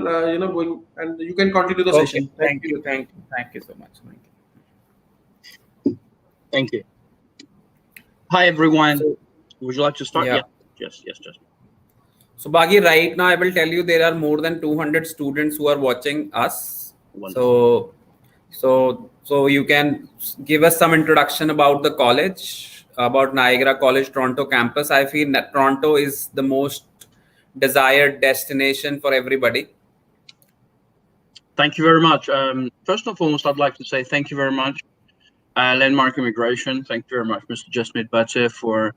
going and you can continue the Okay, session. thank you so much. Thank you. Hi, everyone. So, would you like to start? yeah. Yes. So Bagir, right now I will tell you there are more than 200 students who are watching us. Wonderful. So you can give us some introduction about the college, about Niagara College Toronto campus. I feel that Toronto is the most desired destination for everybody. Thank you very much. First and foremost, I'd like to say thank you very much, Landmark Immigration. Thank you very much, Mr. Jasmeet Bhatia, for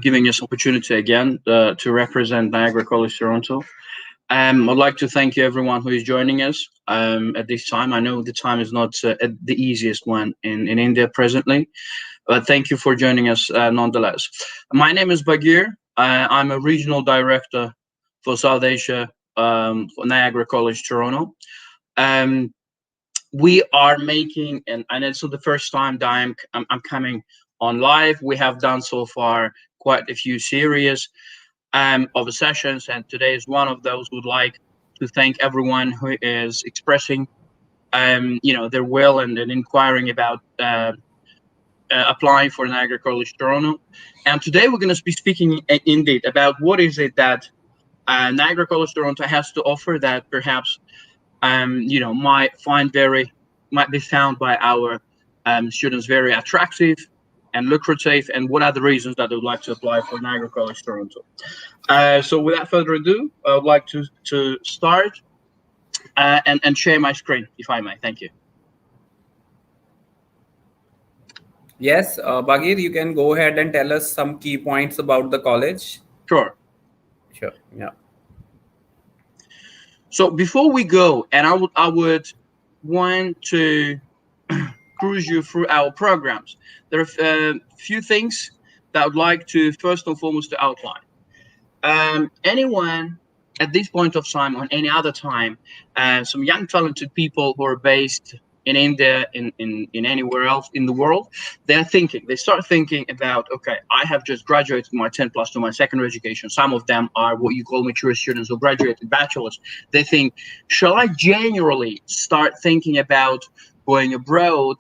giving us opportunity again to represent Niagara College Toronto. I'd like to thank you everyone who is joining us at this time. I know the time is not the easiest one in India presently, but thank you for joining us nonetheless. My name is Bagir. I'm a regional director for South Asia for Niagara College Toronto. We are making, and it's the first time that I'm coming on live. We have done so far quite a few series of sessions, and today is one of those. Would like to thank everyone who is expressing their will and inquiring about applying for Niagara College Toronto. And today we're going to be speaking indeed about what is it that Niagara College Toronto has to offer that perhaps might be found by our students very attractive and lucrative, and what are the reasons that they would like to apply for Niagara College Toronto. So without further ado, I would like to start and share my screen, if I may. Thank you. Yes, Bagir, you can go ahead and tell us some key points about the college. Sure, yeah. So before we go, and I would want to cruise you through our programs. There are a few things that I would like to first and foremost to outline. Anyone at this point of time, or any other time, some young talented people who are based in India, in anywhere else in the world, they start thinking about, okay, I have just graduated my 10 plus to my secondary education. Some of them are what you call mature students who graduated bachelor's. They think, shall I genuinely start thinking about going abroad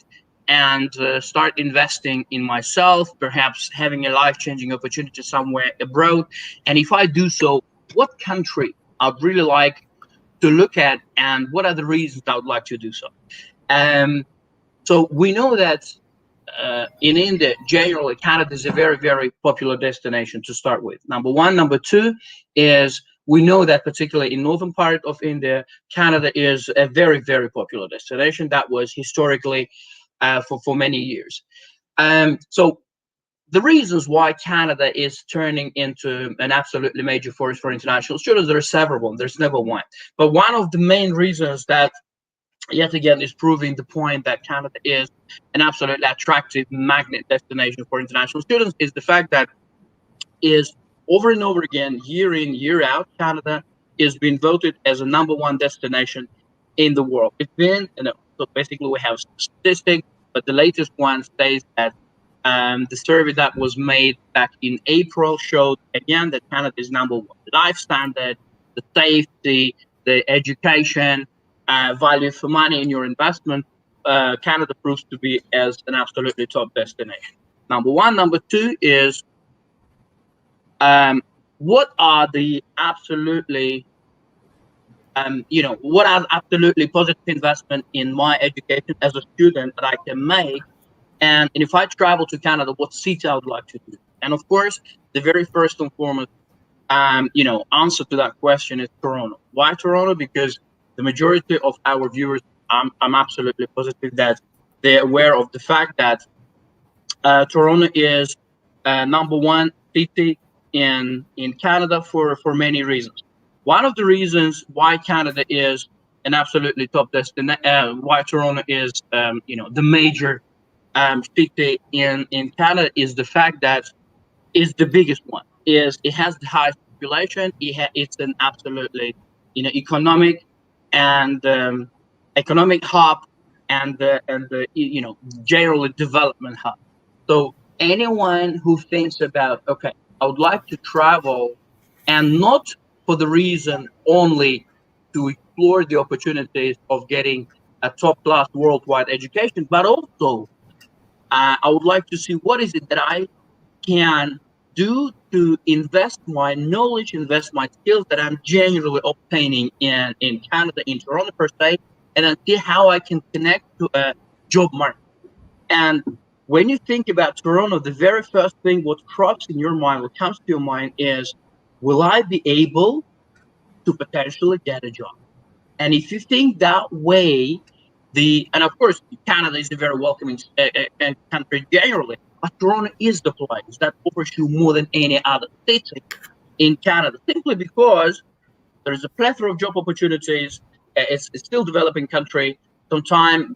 and start investing in myself, perhaps having a life-changing opportunity somewhere abroad? And if I do so, what country I'd really like to look at, and what are the reasons I would like to do so? So we know that in India, generally, Canada is a very, very popular destination to start with. Number one. Number two is we know that particularly in northern part of India, Canada is a very, very popular destination that was historically for many years. So the reasons why Canada is turning into an absolutely major force for international students, there are several. There's never one. But one of the main reasons that yet again is proving the point that Canada is an absolutely attractive magnet destination for international students, is the fact that is over and over again, year in, year out, Canada is being voted as a #1 destination in the world. It's been, so basically we have statistics, but the latest one says that the survey that was made back in April showed again that Canada is #1. The life standard, the safety, the education, value for money in your investment, Canada proves to be as an absolutely top destination. #1. #2 is what are the absolutely what are absolutely positive investment in my education as a student that I can make, and if I travel to Canada, what city I would like to do. And of course, the very first and foremost answer to that question is Toronto. Why Toronto? Because the majority of our viewers, I'm absolutely positive that they're aware of the fact that Toronto is #1 city in Canada for many reasons. One of the reasons why Canada is an absolutely top destination, why Toronto is the major city in Canada, is the fact that is the biggest one. Is it has the highest population. It's an absolutely economic and economic hub, and the generally development hub. So anyone who thinks about, okay, I would like to travel, and not for the reason only to explore the opportunities of getting a top class worldwide education, but also I would like to see what is it that I can do to invest my knowledge, invest my skills that I'm genuinely obtaining in Canada, in Toronto per se, and then see how I can connect to a job market. And when you think about Toronto, the very first thing what crops in your mind, what comes to your mind is, will I be able to potentially get a job? And if you think that way, and of course, Canada is a very welcoming country generally, but Toronto is the place that offers you more than any other city in Canada, simply because there is a plethora of job opportunities. It's still developing country. Sometime,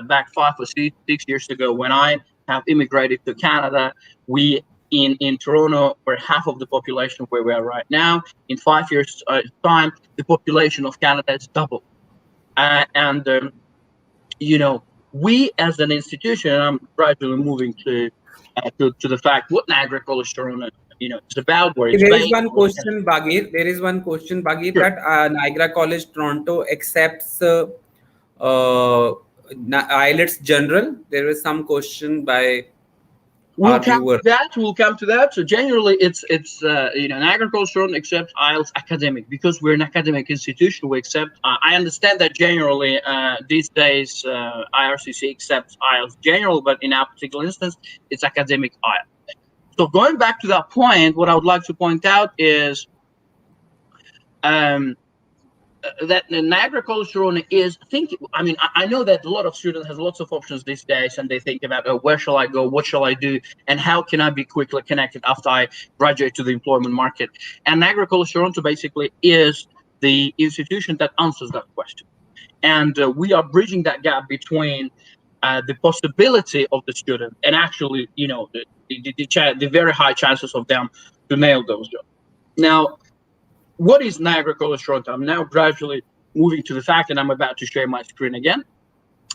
back 5 or 6 years ago, when I have immigrated to Canada, we in Toronto were half of the population where we are right now. In 5 years' time, the population of Canada has doubled. And we as an institution, and I'm gradually moving to the fact what Niagara College Toronto, is about, where it's There is based. one question, Bagir. There is one question, Bagir, Sure. that Niagara College Toronto accepts IELTS General. There is some question by We'll our come viewer. to that. We'll come to that. So generally, it's Niagara College Toronto accepts IELTS academic because we're an academic institution. We accept. I understand that generally these days IRCC accepts IELTS general, but in our particular instance, it's academic IELTS. So going back to that point, what I would like to point out is that the Niagara College Toronto is I know that a lot of students has lots of options these days, and they think about, oh, where shall I go, what shall I do, and how can I be quickly connected after I graduate to the employment market. And Niagara College Toronto basically is the institution that answers that question, and we are bridging that gap between the possibility of the student and actually the very high chances of them to nail those jobs. Now, what is Niagara College Toronto? I'm now gradually moving to the fact, and I'm about to share my screen again,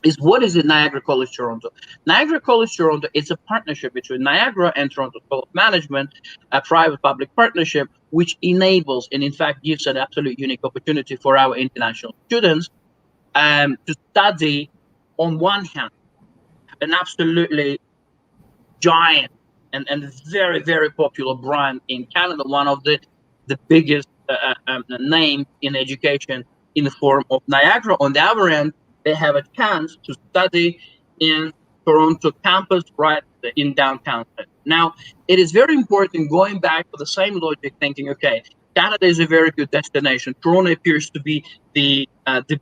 is what is it Niagara College Toronto? Niagara College Toronto is a partnership between Niagara and Toronto School of Management, a private-public partnership, which enables and in fact gives an absolute unique opportunity for our international students to study, on one hand, an absolutely giant and very, very popular brand in Canada, one of the biggest names in education in the form of Niagara. On the other end, they have a chance to study in Toronto campus right in downtown. Now, it is very important, going back to the same logic, thinking, okay, Canada is a very good destination. Toronto appears to be the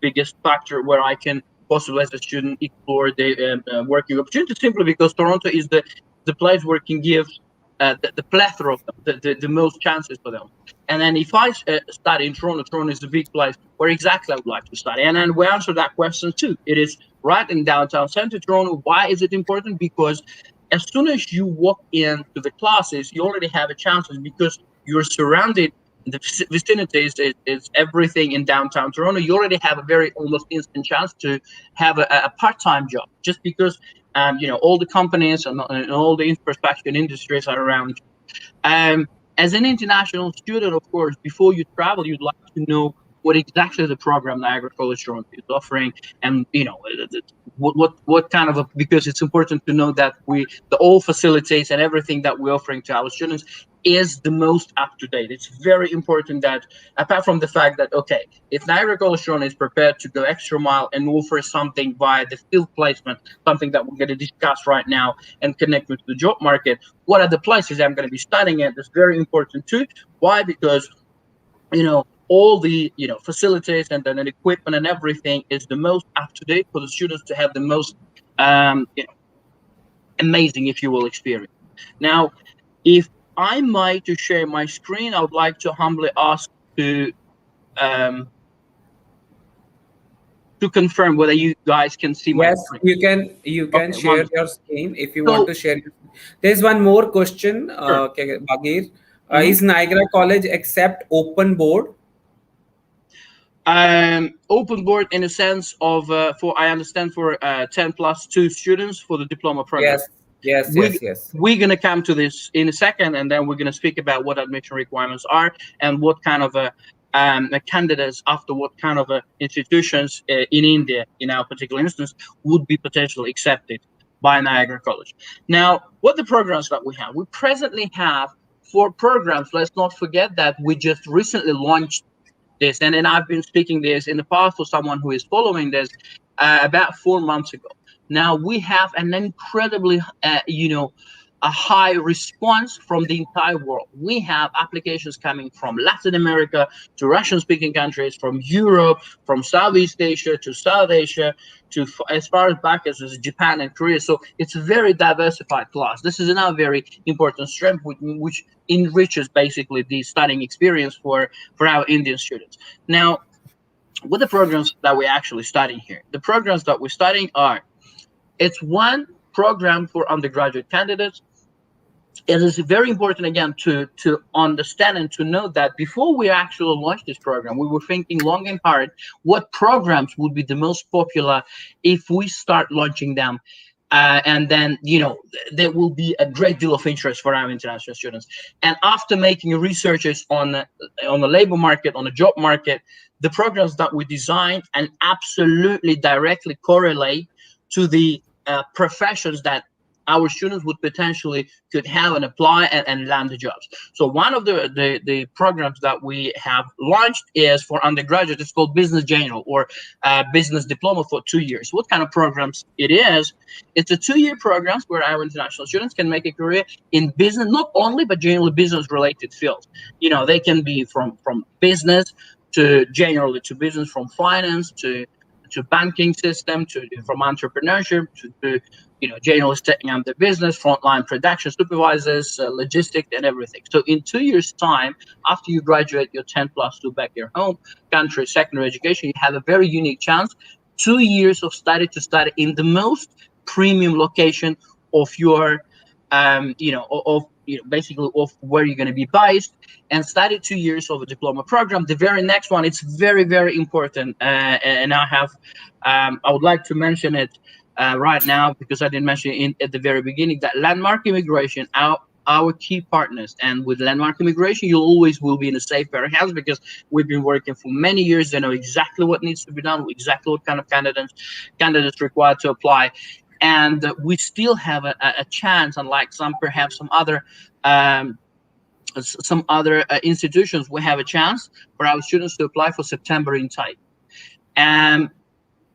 biggest factor where I can possibly, as a student, explore the working opportunity, simply because Toronto is the place where it can give the plethora of them, the most chances for them. And then if I study in Toronto, Toronto is the big place where exactly I would like to study. And then we answer that question too. It is right in downtown center Toronto. Why is it important? Because as soon as you walk into the classes, you already have a chances because you're surrounded. The vicinity is everything in downtown Toronto. You already have a very almost instant chance to have a part-time job just because all the companies and all the infrastructure industries are around you. As an international student, of course, before you travel, you'd like to know what exactly the program Niagara College Toronto is offering, and what kind of because it's important to know that the all facilities and everything that we're offering to our students is the most up to date. It's very important that, apart from the fact that, okay, if Niagara College Toronto is prepared to go extra mile and offer something via the field placement, something that we're going to discuss right now and connect with the job market, what are the places I'm going to be studying at? That's very important too. Why? Because all the facilities and then equipment and everything is the most up to date for the students to have the most amazing, if you will, experience. Now, if I might to share my screen, I would like to humbly ask to confirm whether you guys can see my Yes, screen. you can Okay, share wonderful. your screen if you So, want to share. There's one more question, sure. Bagir. Mhm. Is Niagara College accept open board? Open board in a sense of I understand for 10+2 students for the diploma program. Yes. We're going to come to this in a second, and then we're going to speak about what admission requirements are and what kind of candidates after what kind of institutions in India, in our particular instance, would be potentially accepted by Niagara College. Now, what the programs that we have? We presently have 4 programs. Let's not forget that we just recently launched this, and then I've been speaking this in the past for someone who is following this about 4 months ago. Now we have an incredibly, a high response from the entire world. We have applications coming from Latin America to Russian-speaking countries, from Europe, from Southeast Asia to South Asia, to as far as back as Japan and Korea. So it's a very diversified class. This is another very important strength, which enriches basically the studying experience for our Indian students. Now, what the programs that we're actually studying here? The programs that we're studying are, it's one program for undergraduate candidates. It is very important, again, to understand and to know that before we actually launched this program, we were thinking long and hard what programs would be the most popular if we start launching them. And then, there will be a great deal of interest for our international students. And after making researches on the labor market, on the job market, the programs that we designed and absolutely directly correlate to the professions that our students would potentially could have and apply and land the jobs. So one of the programs that we have launched is for undergraduate. It's called Business General, or Business Diploma, for 2 years. What kind of programs it is? It's a 2-year programs where our international students can make a career in business, not only, but generally business-related fields. They can be from business to generally to business, from finance to banking system, from entrepreneurship to generally setting up the business, frontline production supervisors, logistics, and everything. So in 2 years' time, after you graduate your 10+2 back your home country secondary education, you have a very unique chance, 2 years of study to study in the most premium location of your, basically of where you're going to be based, and study 2 years of a diploma program. The very next one, it's very, very important, and I would like to mention it right now because I didn't mention it at the very beginning, that Landmark Immigration, our key partners, and with Landmark Immigration, you always will be in a safe pair of hands because we've been working for many years. They know exactly what needs to be done, exactly what kind of candidates required to apply. And we still have a chance, unlike perhaps some other institutions, we have a chance for our students to apply for September intake. And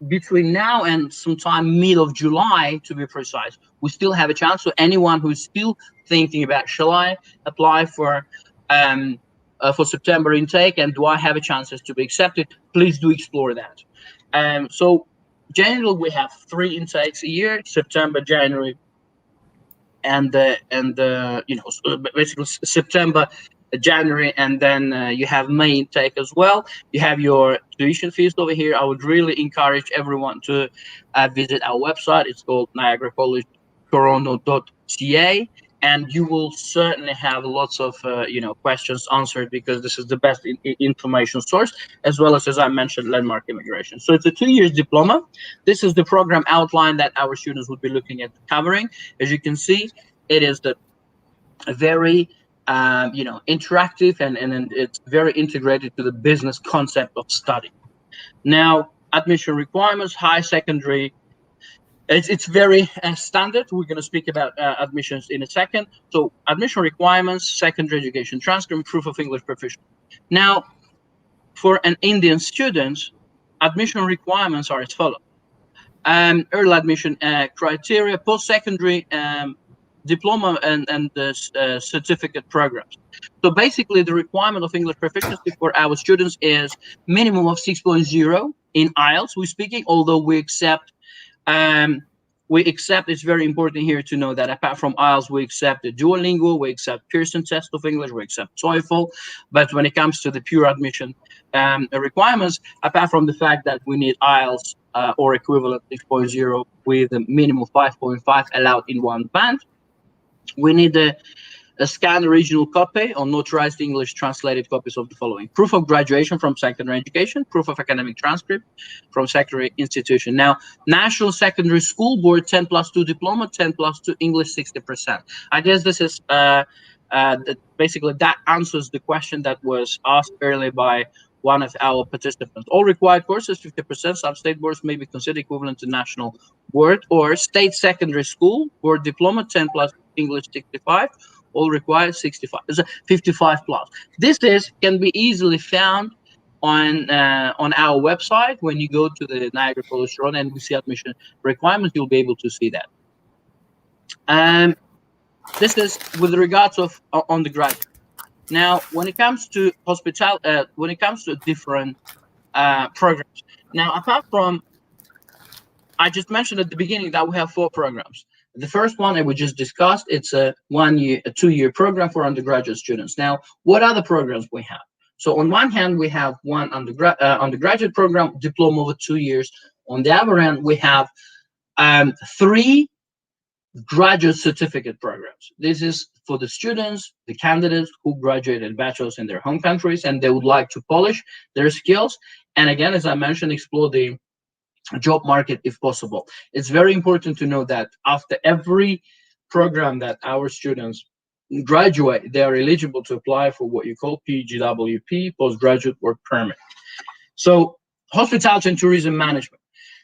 between now and sometime mid of July, to be precise, we still have a chance. So anyone who's still thinking about, shall I apply for September intake, and do I have a chances to be accepted, please do explore that. So generally we have 3 intakes a year: September, January, and basically September, January, and then you have May intake as well. You have your tuition fees over here. I would really encourage everyone to visit our website. It's called niagaracollegetoronto.ca, and you will certainly have lots of questions answered, because this is the best information source, as well as I mentioned, landmark immigration. So it's a 2 years diploma. This is the program outline that our students would be looking at covering. As you can see, it is the very interactive, and it's very integrated to the business concept of study. Now, admission requirements, high secondary. It's very standard. We're going to speak about admissions in a second. So admission requirements, secondary education transcript, proof of English proficiency. Now, for an Indian student, admission requirements are as follows. Early admission criteria, post-secondary diploma and the certificate programs. So basically, the requirement of English proficiency for our students is minimum of 6.0 in IELTS. We're speaking, although we accept, it's very important here to know that apart from IELTS, we accept the Duolingo, we accept Pearson test of English, we accept TOEFL. But when it comes to the pure admission requirements, apart from the fact that we need IELTS or equivalent 6.0 with a minimum 5.5 allowed in one band, we need a scanned original copy or notarized English translated copies of the following: proof of graduation from secondary education, proof of academic transcript from secondary institution. Now, National Secondary School Board 10+2 diploma, 10+2 English 60%. I guess this is basically that answers the question that was asked earlier by one of our participants. All required courses 50%. Some state boards may be considered equivalent to national board or state secondary school board diploma 10+ English 65. All required 65. It's a 55+. This can be easily found on our website. When you go to the Niagara College Toronto and we see admission requirements, you'll be able to see that. This is with regards of undergraduate. Now, when it comes to when it comes to different programs. Now, apart from, I just mentioned at the beginning that we have 4 programs. The first one that we just discussed, it's a 2-year program for undergraduate students. Now, what other programs we have? So on one hand, we have one undergraduate program, diploma over 2 years. On the other hand, we have 3 graduate certificate programs. This is for the students, the candidates who graduated bachelor's in their home countries and they would like to polish their skills. And again, as I mentioned, explore the job market if possible. It's very important to know that after every program that our students graduate, they are eligible to apply for what you call PGWP, postgraduate work permit. So hospitality and tourism management.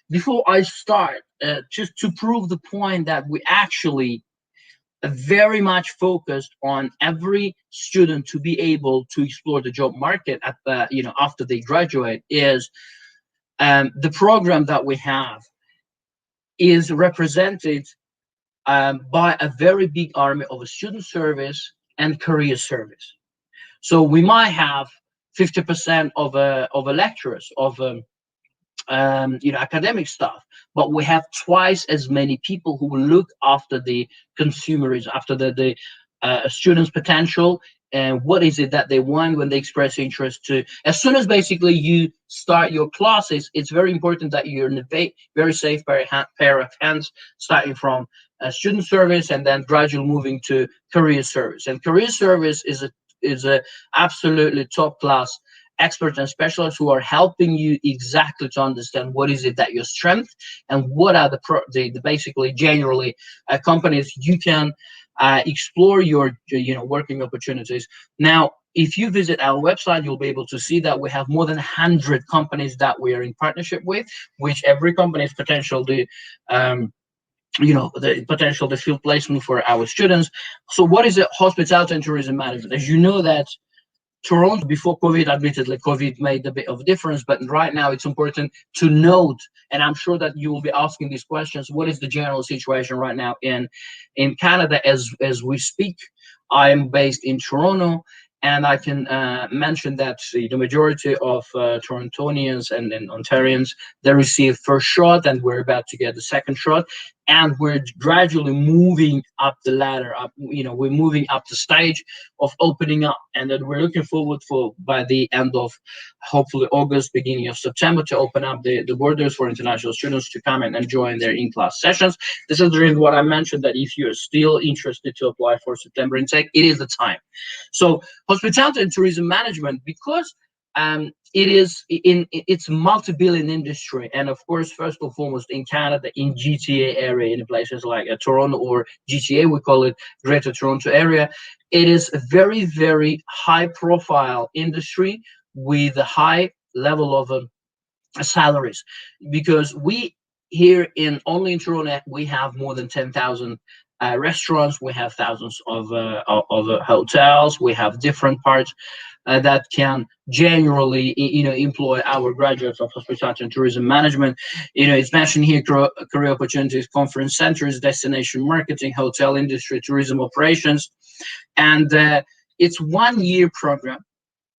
Before I start, just to prove the point that we actually very much focused on every student to be able to explore the job market at after they graduate, is the program that we have is represented by a very big army of a student service and career service. So we might have 50% of lecturers, of academic staff, but we have twice as many people who will look after the consumerism, after the students' potential, and what is it that they want when they express interest to. As soon as basically you start your classes, it's very important that you're in a very safe pair of hands, starting from student service and then gradually moving to career service. And career service is a absolutely top class experts and specialists who are helping you exactly to understand what is it that your strength and what are the basically generally companies you can explore your working opportunities. Now, if you visit our website, you'll be able to see that we have more than 100 companies that we are in partnership with, which every company is potential the potential the field placement for our students. So what is it? Hospitality and tourism management. As you know that Toronto, before COVID, admittedly, COVID made a bit of difference, but right now it's important to note, and I'm sure that you will be asking these questions, what is the general situation right now in Canada as we speak? I am based in Toronto, and I can mention that the majority of Torontonians and Ontarians, they received first shot, and we're about to get the second shot. and we're gradually moving up the ladder. We're moving up the stage of opening up, and then we're looking forward for by the end of hopefully August, beginning of September, to open up the borders for international students to come and join their in-class sessions. This is the reason what I mentioned, that if you're still interested to apply for September intake, it is the time. So hospitality and tourism management, because it's multi-billion industry, and of course, first and foremost in Canada, in GTA area, in places like Toronto or GTA, we call it Greater Toronto area, it is a very, very high-profile industry with a high level of salaries, because we here only in Toronto we have more than 10,000 restaurants, we have thousands of hotels, we have different parts that can generally employ our graduates of hospitality and tourism management. It's mentioned here: career opportunities, conference centers, destination marketing, hotel industry, tourism operations, and it's 1 year program.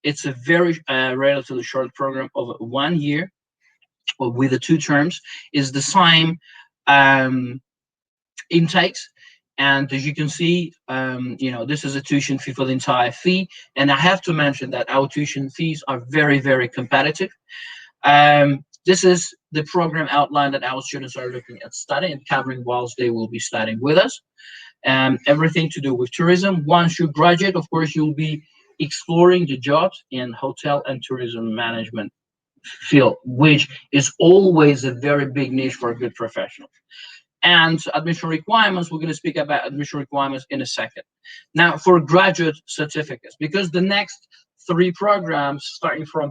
It's a very relatively short program of 1 year, with the 2 terms. Is the same intakes. And as you can see, this is a tuition fee for the entire fee. And I have to mention that our tuition fees are very, very competitive. This is the program outline that our students are looking at studying and covering whilst they will be studying with us. Everything to do with tourism. Once you graduate, of course, you'll be exploring the jobs in hotel and tourism management field, which is always a very big niche for a good professional. And admission requirements, we're going to speak about admission requirements in a second. Now, for graduate certificates, because the next 3 programs, starting from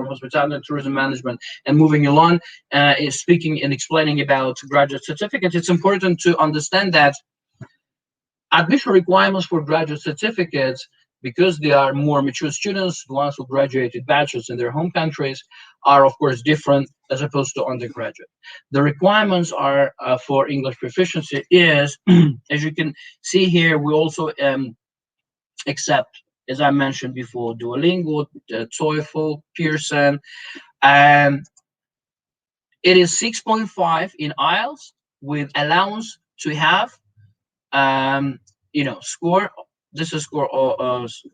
hospitality and tourism management and moving along, is speaking and explaining about graduate certificates, it's important to understand that admission requirements for graduate certificates, because they are more mature students, the ones who graduated bachelor's in their home countries, are of course different as opposed to undergraduate. The requirements are for English proficiency is, as you can see here, we also accept, as I mentioned before, Duolingo, TOEFL, Pearson, and it is 6.5 in IELTS, with allowance to have score. This is score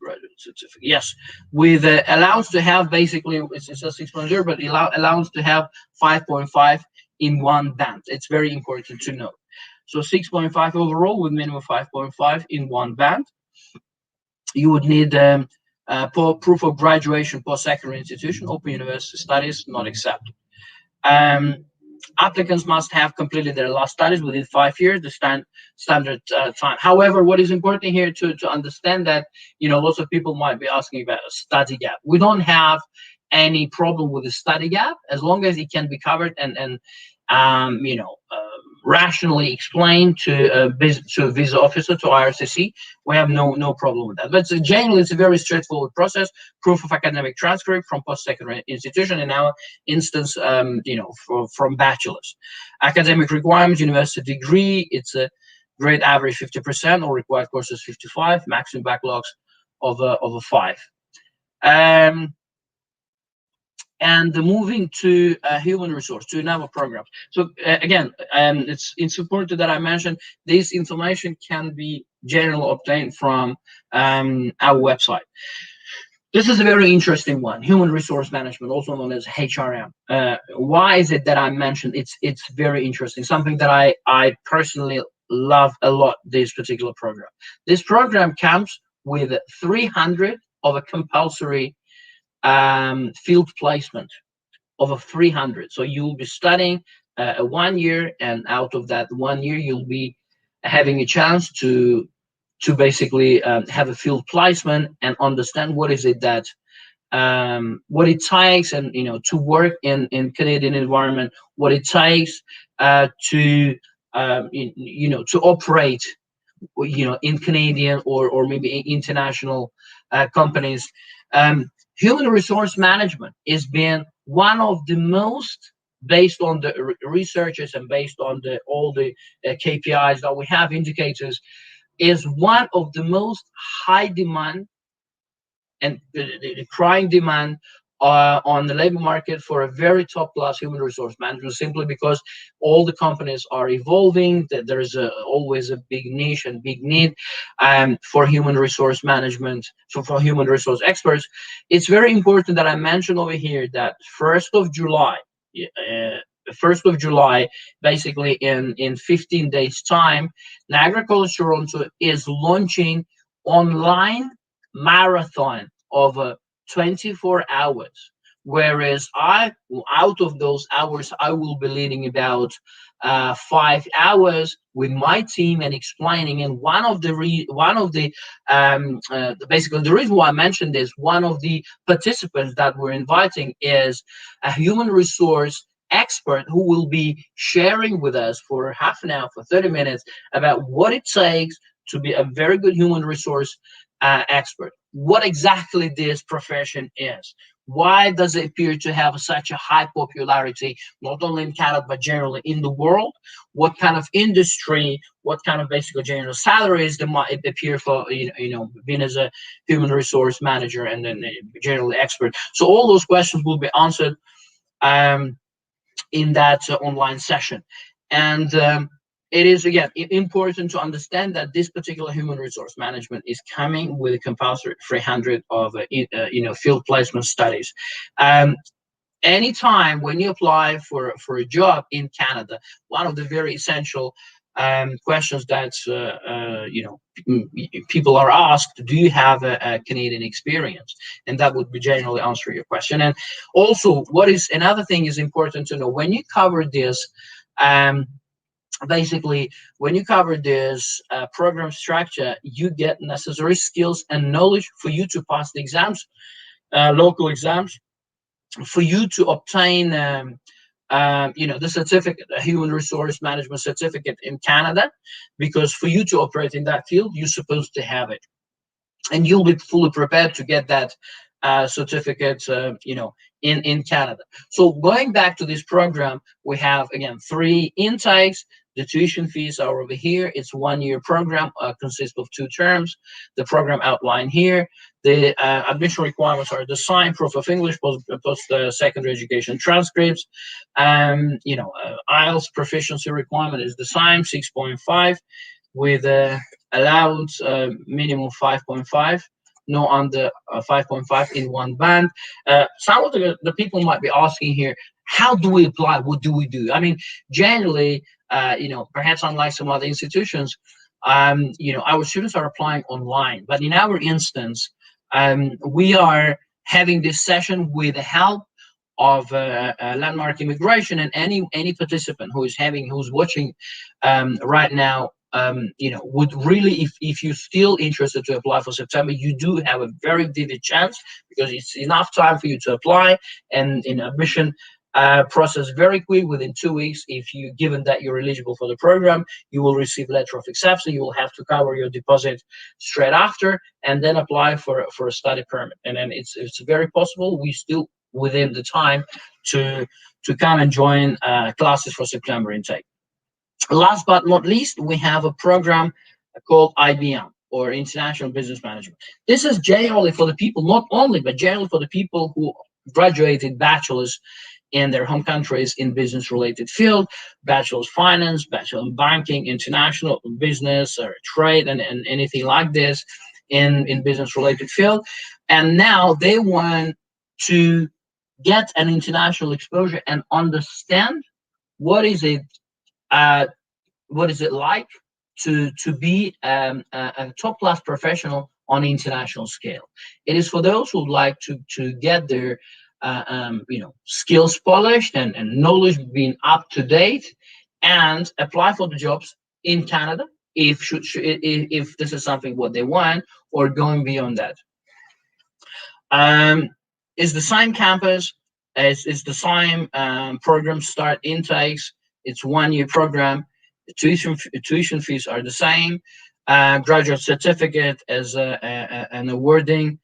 graduate certificate. Yes, with allowance to have, basically it's a 6.0, but allowance to have 5.5 in one band. It's very important to know. So 6.5 overall with minimum 5.5 in one band. You would need proof of graduation, post-secondary institution, open university studies, not accepted. Applicants must have completed their last studies within 5 years, the standard time. However, what is important here to understand that, lots of people might be asking about a study gap. We don't have any problem with the study gap, as long as it can be covered and rationally explained to a visa officer, to IRCC. We have no problem with that. But generally, it's a very straightforward process. Proof of academic transcript from post-secondary institution, in our instance, from bachelor's. Academic requirements: university degree. It's a grade average 50%, or required courses 55. Maximum backlogs of a 5. And moving to human resource, to another program. So again, it's important that I mention this information can be generally obtained from our website. This is a very interesting one: human resource management, also known as HRM. Why is it that I mentioned it's very interesting? Something that I personally love a lot, this particular program. This program comes with 300 of a compulsory field placement, over 300. So you'll be studying 1 year, and out of that 1 year, you'll be having a chance to basically have a field placement and understand what is it that what it takes, and to work in Canadian environment, what it takes to operate in Canadian or maybe international companies. Human resource management has been one of the most, based on the researchers and based on all the KPIs that we have, indicators, is one of the most high demand and the crying demand on the labor market for a very top-class human resource management, simply because all the companies are evolving, that there is always a big niche and big need for human resource management, so for human resource experts. It's very important that I mention over here that 1st of July, 1st of July, basically in 15 days time, Niagara College Toronto is launching online marathon of 24 hours, whereas out of those hours, I will be leading about 5 hours with my team and explaining. And basically the reason why I mentioned this, one of the participants that we're inviting is a human resource expert who will be sharing with us for half an hour, for 30 minutes, about what it takes to be a very good human resource expert, what exactly this profession is, why does it appear to have such a high popularity, not only in Canada, but generally in the world, what kind of industry, what kind of basically general salaries that might appear for, being as a human resource manager and then generally expert. So all those questions will be answered in that online session. And it is, again, important to understand that this particular human resource management is coming with a compulsory 300 of field placement studies. Anytime when you apply for a job in Canada, one of the very essential questions that people are asked: do you have a Canadian experience? And that would be generally answer your question. And also, what is another thing is important to know when you cover this. Basically, when you cover this program structure, you get necessary skills and knowledge for you to pass the exams, local exams, for you to obtain the certificate, a human resource management certificate in Canada, because for you to operate in that field, you're supposed to have it, and you'll be fully prepared to get that certificate, in Canada. So going back to this program, we have again 3 intakes. The tuition fees are over here. It's 1-year program, consists of 2 terms. The program outlined here. The admission requirements are the signed proof of English, post secondary education transcripts. IELTS proficiency requirement is the same, 6.5, with allowed minimum 5.5. No under 5.5 in one band. Some of the people might be asking here, how do we apply? What do we do? I mean, generally, perhaps unlike some other institutions, our students are applying online. But in our instance, we are having this session with the help of Landmark Immigration, and any participant who's watching right now, would really, if you're still interested to apply for September, you do have a very vivid chance, because it's enough time for you to apply, and in admission process very quick, within 2 weeks. If you, given that you're eligible for the program, you will receive letter of acceptance. You will have to cover your deposit straight after, and then apply for a study permit. And then it's very possible we still within the time to come and join classes for September intake. Last but not least, we have a program called IBM, or International Business Management. This is generally for the people, not only, but generally for the people who graduated bachelor's in their home countries in business-related field, bachelor's finance, bachelor in banking, international business or trade, and anything like this in business-related field. And now they want to get an international exposure and understand what is it like to be a top-class professional on an international scale. It is for those who like to get their skills polished and knowledge being up to date, and apply for the jobs in Canada if this is something what they want, or going beyond that. It's the same campus, it's the same program start intakes. It's 1-year program. Tuition fees are the same. Graduate certificate as an awarding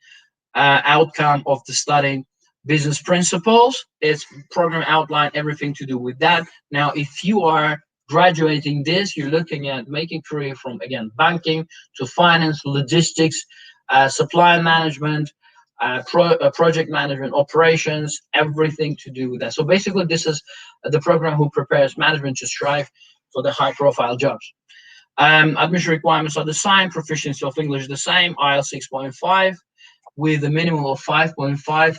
outcome of the study. Business principles, it's program outline, everything to do with that. Now, if you are graduating this, you're looking at making career from, again, banking to finance, logistics, supply management, project management, operations, everything to do with that. So basically, this is the program who prepares management to strive for the high-profile jobs. Admission requirements are the same, proficiency of English the same, IELTS 6.5 with a minimum of 5.5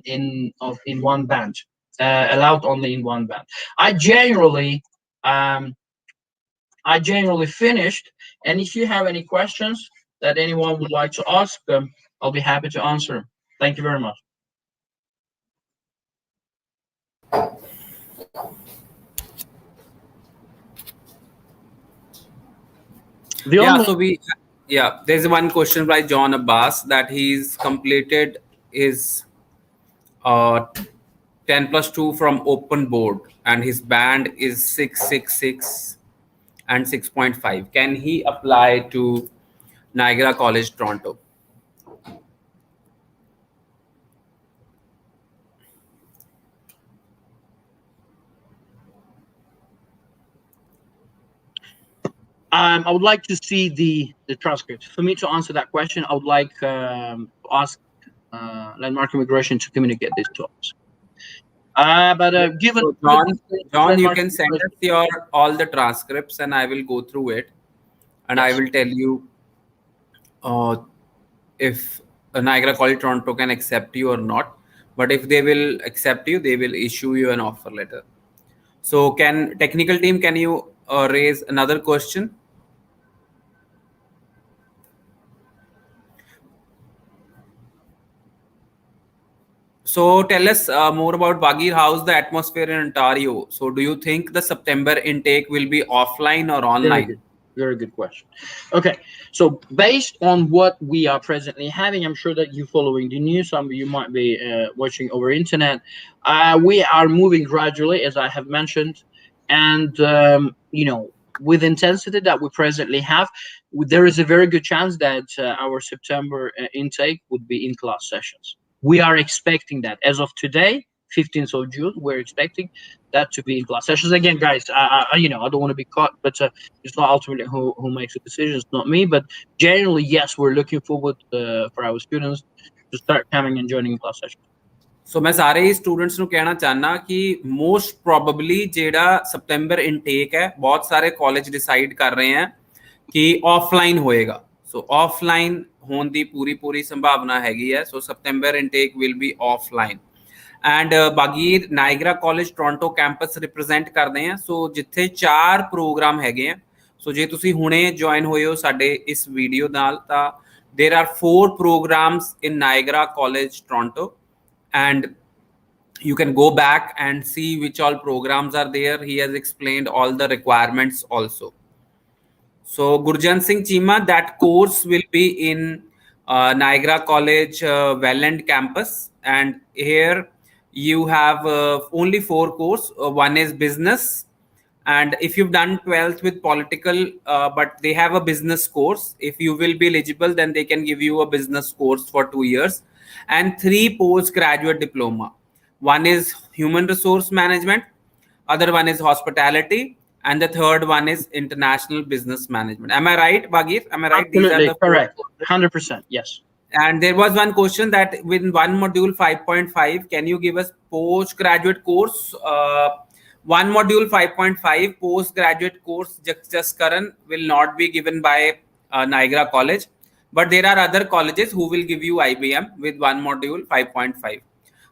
in one band, allowed only in one band. I generally finished, and if you have any questions that anyone would like to ask, I'll be happy to answer. Thank you very much. There's one question by John Abbas that he's completed his 10+2 from open board and his band is 666 and 6.5. Can he apply to Niagara College, Toronto? I would like to see the transcript. For me to answer that question, I would like to ask Landmark Immigration to communicate this to us. Given so John, you can send us all the transcripts and I will go through it and yes. I will tell you if Niagara College Toronto can accept you or not. But if they will accept you, they will issue you an offer letter. So technical team, can you raise another question? So tell us more about Bagir. How's the atmosphere in Ontario? So do you think the September intake will be offline or online? Very good question. Okay, so based on what we are presently having, I'm sure that you're following the news. Some of you might be watching over internet. We are moving gradually, as I have mentioned, and with intensity that we presently have, there is a very good chance that our September intake would be in class sessions. We are expecting that as of today, 15th of June, we're expecting that to be in class sessions. Again, guys, I don't want to be caught, but it's not ultimately who makes the decision. It's not me, but generally, yes, we're looking forward for our students to start coming and joining in class sessions. So मैं सारे students ਨੂੰ ਕਹਿਣਾ ਚਾਹਨਾ ਕਿ most probably ਜਿਹੜਾ September intake ਹੈ ਬਹੁਤ ਸਾਰੇ ਕਾਲਜ ਡਿਸਾਈਡ ਕਰ ਰਹੇ हैं ਕਿ offline ਹੋਏਗਾ. So offline ਹੋਣ ਦੀ ਪੂਰੀ ਸੰਭਾਵਨਾ ਹੈਗੀ ਹੈ. So September intake will be offline. And Bagir Niagara College Toronto campus represent ਕਰਦੇ हैं. So ਜਿੱਥੇ 4 ਪ੍ਰੋਗਰਾਮ ਹੈਗੇ ਆ. So ਜੇ ਤੁਸੀਂ ਹੁਣੇ join ਹੋਏ ਹੋ ਸਾਡੇ ਇਸ ਵੀਡੀਓ ਨਾਲ ਤਾਂ there are 4 programs in Niagara College Toronto. And you can go back and see which all programs are there. He has explained all the requirements also. So Gurjan Singh Chima, that course will be in Niagara College Welland campus, and here you have only 4 courses. One is business, and if you've done 12th with political, but they have a business course, if you will be eligible, then they can give you a business course for 2 years. And 3 postgraduate diploma. One is human resource management, other one is hospitality, and the third one is international business management. Am I right, Bagir? Am I right? Absolutely. These are the correct. 100%. Yes. And there was one question that with one module 5.5, can you give us postgraduate course? One module 5.5 postgraduate course, just Karan, will not be given by Niagara College. But there are other colleges who will give you IBM with one module 5.5.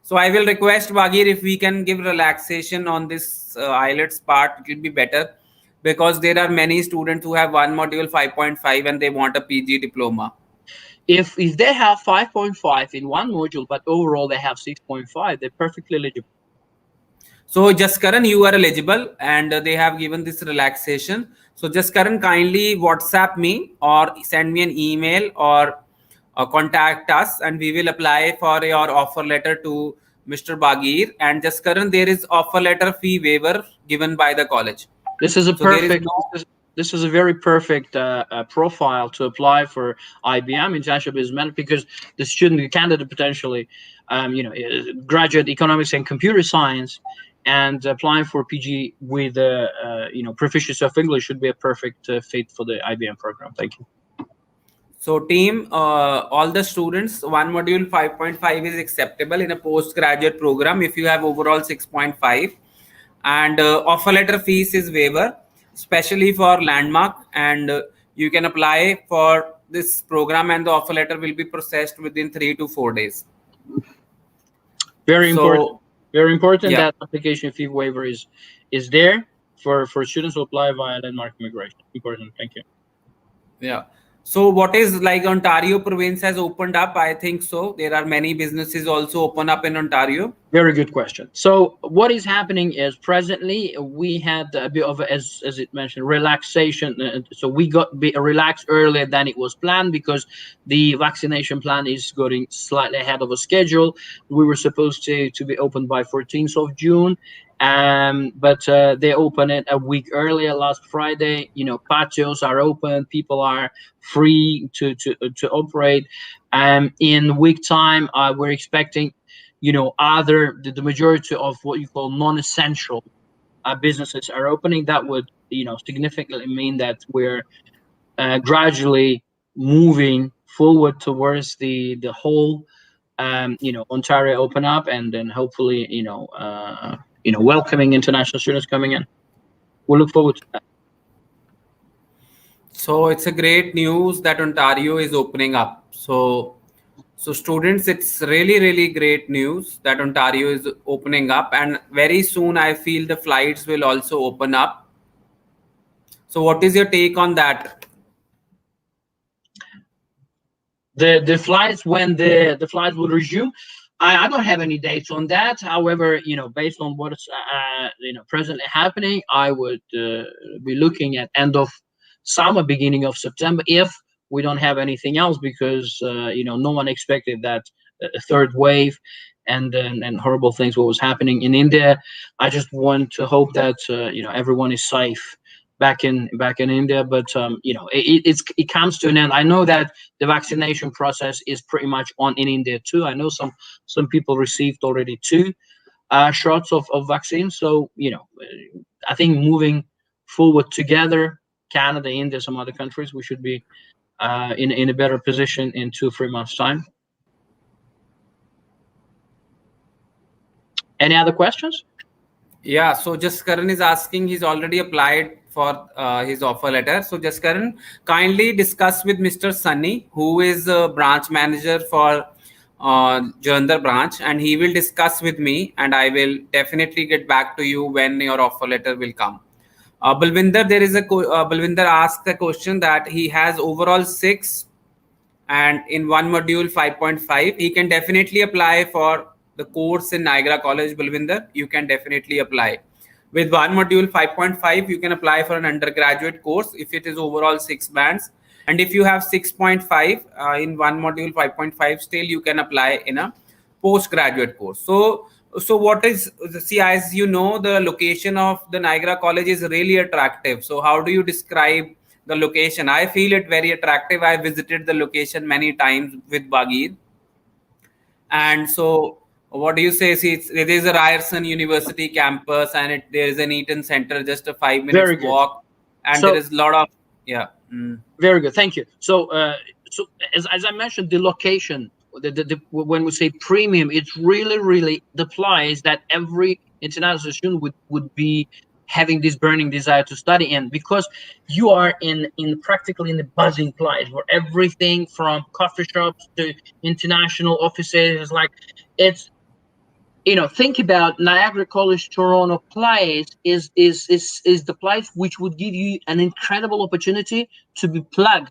So I will request Bagir if we can give relaxation on this IELTS part, it will be better because there are many students who have one module 5.5 and they want a PG diploma. If they have 5.5 in one module, but overall they have 6.5, they're perfectly eligible. So Jaskaran, you are eligible and they have given this relaxation. So Jaskaran, kindly WhatsApp me or send me an email or contact us and we will apply for your offer letter to Mr. Bagir. And Jaskaran, there is offer letter fee waiver given by the college. This is a perfect. This is a very perfect profile to apply for IBM, International Business Management, because the student, the candidate potentially, graduate economics and computer science, and applying for PG with proficiency of English should be a perfect fit for the IBM program. Thank you. So team, all the students, one module 5.5 is acceptable in a postgraduate program if you have overall 6.5. And offer letter fees is waiver, especially for landmark. And you can apply for this program and the offer letter will be processed within 3 to 4 days. Very important. Very important yeah. that application fee waiver is there for students who apply via landmark immigration. Important. Thank you. Yeah. So what is like Ontario province has opened up? I think so. There are many businesses also open up in Ontario. Very good question. So what is happening is presently we had a bit of, as it mentioned, relaxation. So we got relaxed earlier than it was planned because the vaccination plan is going slightly ahead of a schedule. We were supposed to be open by 14th of June. But they opened it a week earlier last Friday. Patios are open, people are free to operate. In a week time, we're expecting the majority of what you call non-essential businesses are opening. That would significantly mean that we're gradually moving forward towards the whole Ontario open up, and then hopefully welcoming international students coming in. We'll look forward to that. So it's a great news that Ontario is opening up. So students, it's really, really great news that Ontario is opening up, and very soon I feel the flights will also open up. So what is your take on that? The flights, when the flights will resume, I don't have any dates on that. However, based on what's presently happening, I would be looking at end of summer, beginning of September, if we don't have anything else, because no one expected that a third wave and horrible things what was happening in India. I just want to hope that everyone is safe back in India, but it comes to an end. I know that the vaccination process is pretty much on in India too. I know some people received already 2 shots of vaccine. So I think moving forward together, Canada, India, some other countries, we should be in a better position in 2-3 months time. Any other questions? Yeah, so Jaskaran is asking, he's already applied for his offer letter. So Jaskaran, kindly discuss with Mr. Sunny, who is a branch manager for Jalandhar branch, and he will discuss with me, and I will definitely get back to you when your offer letter will come. Balvinder, Balvinder asked a question that he has overall 6, and in one module 5.5, he can definitely apply for the course in Niagara College. Balvinder, you can definitely apply. With one module 5.5, you can apply for an undergraduate course if it is overall 6 bands. And if you have 6.5 in one module 5.5, still you can apply in a postgraduate course. So what is, see, as you know, the location of the Niagara College is really attractive. So how do you describe the location? I feel it very attractive. I visited the location many times with Bagir. And so what do you say? See, it is a Ryerson University campus, and there is an Eaton Center, just a 5 minutes walk. And so, there is a lot of, yeah. Very good. Thank you. So as I mentioned, the location, when we say premium, it's really the place that every international student would be having this burning desire to study in, because you are in practically in the buzzing place where everything from coffee shops to international offices, like it's, think about Niagara College Toronto place is the place which would give you an incredible opportunity to be plugged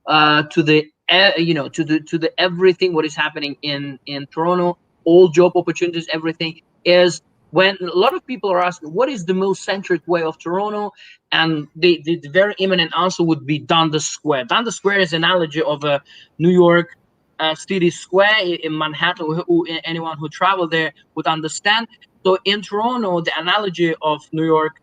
to the to the everything what is happening in Toronto, all job opportunities, everything is. When a lot of people are asking what is the most centric way of Toronto, and the very imminent answer would be Dundas Square. Dundas Square is an analogy of a New York City Square in Manhattan. Anyone who traveled there would understand. So in Toronto, the analogy of New York,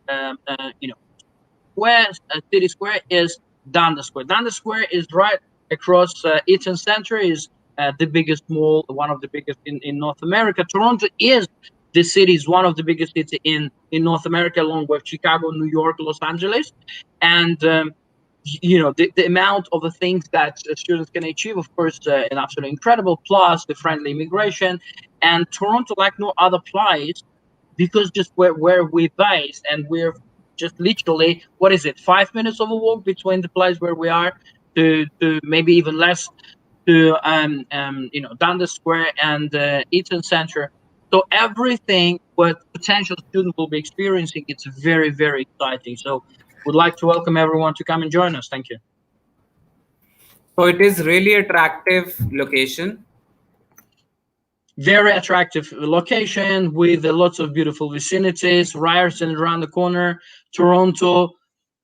Square, City Square is Dundas Square. Dundas Square is right across Eaton Center, is the biggest mall, one of the biggest in North America. Toronto is the city, is one of the biggest cities in North America, along with Chicago, New York, Los Angeles. And the amount of the things that students can achieve, of course, an absolutely incredible. Plus the friendly immigration, and Toronto, like no other place, because just where we're based, and we're just literally, what is it, 5 minutes of a walk between the place where we are to maybe even less, to Dundas Square and Eaton Center. So everything what potential students will be experiencing, it's very, very exciting. So would like to welcome everyone to come and join us. Thank you. So it is really attractive location. Very attractive location with lots of beautiful vicinities, Ryerson around the corner, Toronto.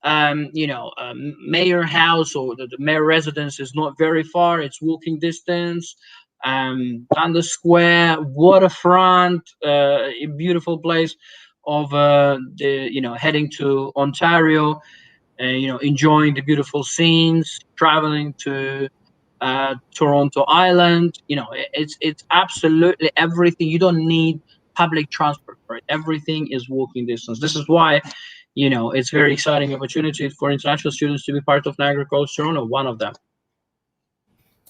Mayor house, or the mayor residence, is not very far. It's walking distance. On the square, waterfront, a beautiful place of heading to Ontario, enjoying the beautiful scenes, traveling to Toronto Island. It's absolutely everything. You don't need public transport for it. Everything is walking distance. This is why, it's very exciting opportunity for international students to be part of Niagara College Toronto. One of them.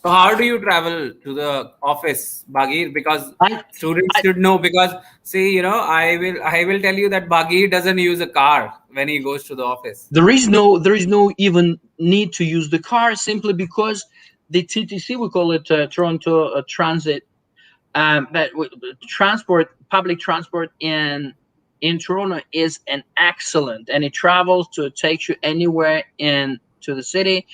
So how do you travel to the office, Bagir? Because students should know. Because see, I will tell you that Bagir doesn't use a car when he goes to the office. There is no even need to use the car, simply because the TTC, we call it Toronto Transit, but public transport in Toronto is an excellent, and it travels to take you anywhere to the city,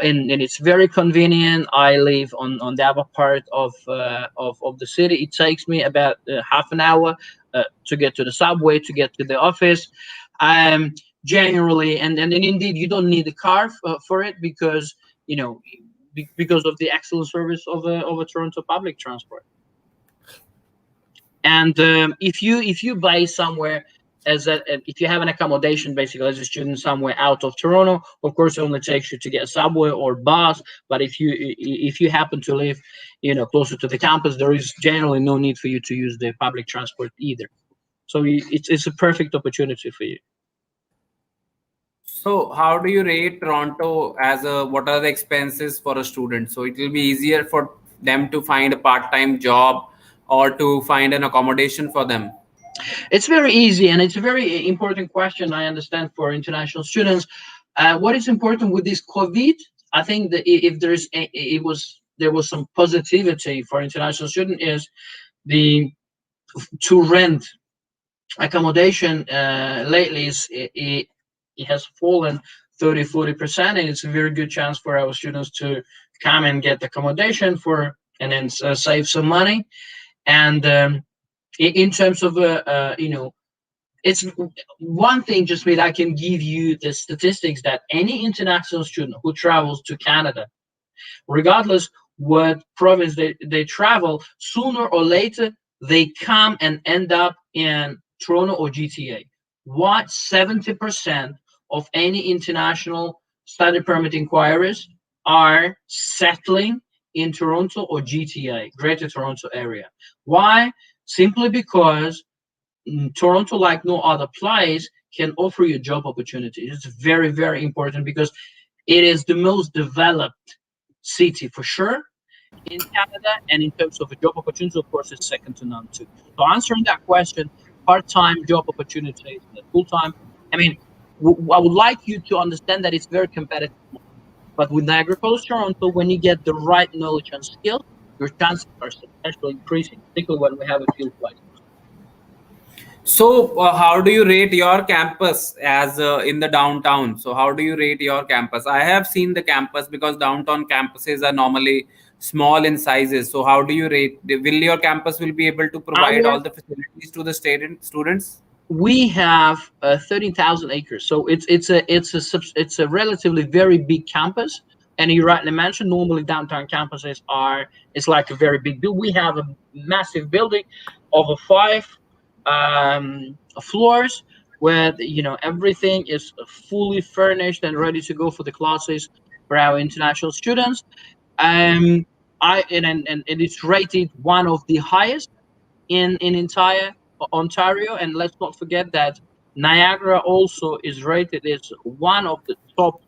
and it's very convenient. I live on the upper part of the city. It takes me about half an hour to get to the subway, to get to the office. Generally, and indeed, you don't need a car for it, because because of the excellent service of a Toronto public transport. And if you buy somewhere if you have an accommodation, basically as a student somewhere out of Toronto, of course it only takes you to get a subway or bus. But if you happen to live closer to the campus, there is generally no need for you to use the public transport either. So it's a perfect opportunity for you. So how do you rate Toronto what are the expenses for a student? So it will be easier for them to find a part-time job or to find an accommodation for them? It's very easy, and it's a very important question, I understand, for international students. What is important with this COVID, I think that if there was some positivity for international student, is to rent accommodation lately it has fallen 30-40%, and it's a very good chance for our students to come and get accommodation and then save some money. And in terms of it's one thing, just that I can give you the statistics that any international student who travels to Canada, regardless what province they travel, sooner or later they come and end up in Toronto or GTA. 70% of any international study permit inquiries are settling in Toronto or GTA, Greater Toronto Area. Why? Simply because Toronto, like no other place, can offer you job opportunities. It's very, very important, because it is the most developed city for sure in Canada, and in terms of a job opportunity, of course, it's second to none too. So answering that question, part-time job opportunities, full-time, I mean, I would like you to understand that it's very competitive. But with Niagara College Toronto, when you get the right knowledge and skills, your chances are substantially increasing, particularly when we have a field license. So how do you rate your campus as in the downtown? So how do you rate your campus? I have seen the campus, because downtown campuses are normally small in sizes. So how do you rate? Will your campus will be able to provide all the facilities to the students? We have 13,000 acres, so it's a relatively very big campus. And you rightly mentioned, normally downtown campuses it's like a very big building. We have a massive building over 5 floors, where everything is fully furnished and ready to go for the classes for our international students. And it's rated one of the highest in entire Ontario. And let's not forget that Niagara also is rated as one of the top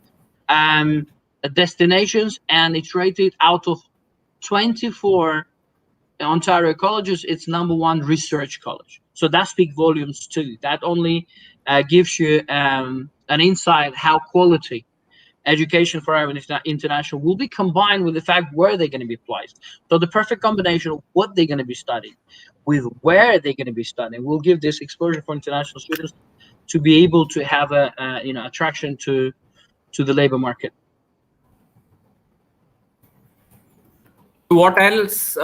destinations, and it's rated out of 24 Ontario colleges. It's #1 research college. So that speaks volumes too. That only gives you an insight how quality education for our international will be combined with the fact where they're going to be placed. So the perfect combination of what they're going to be studying with where they're going to be studying will give this exposure for international students to be able to have a attraction to the labor market. What else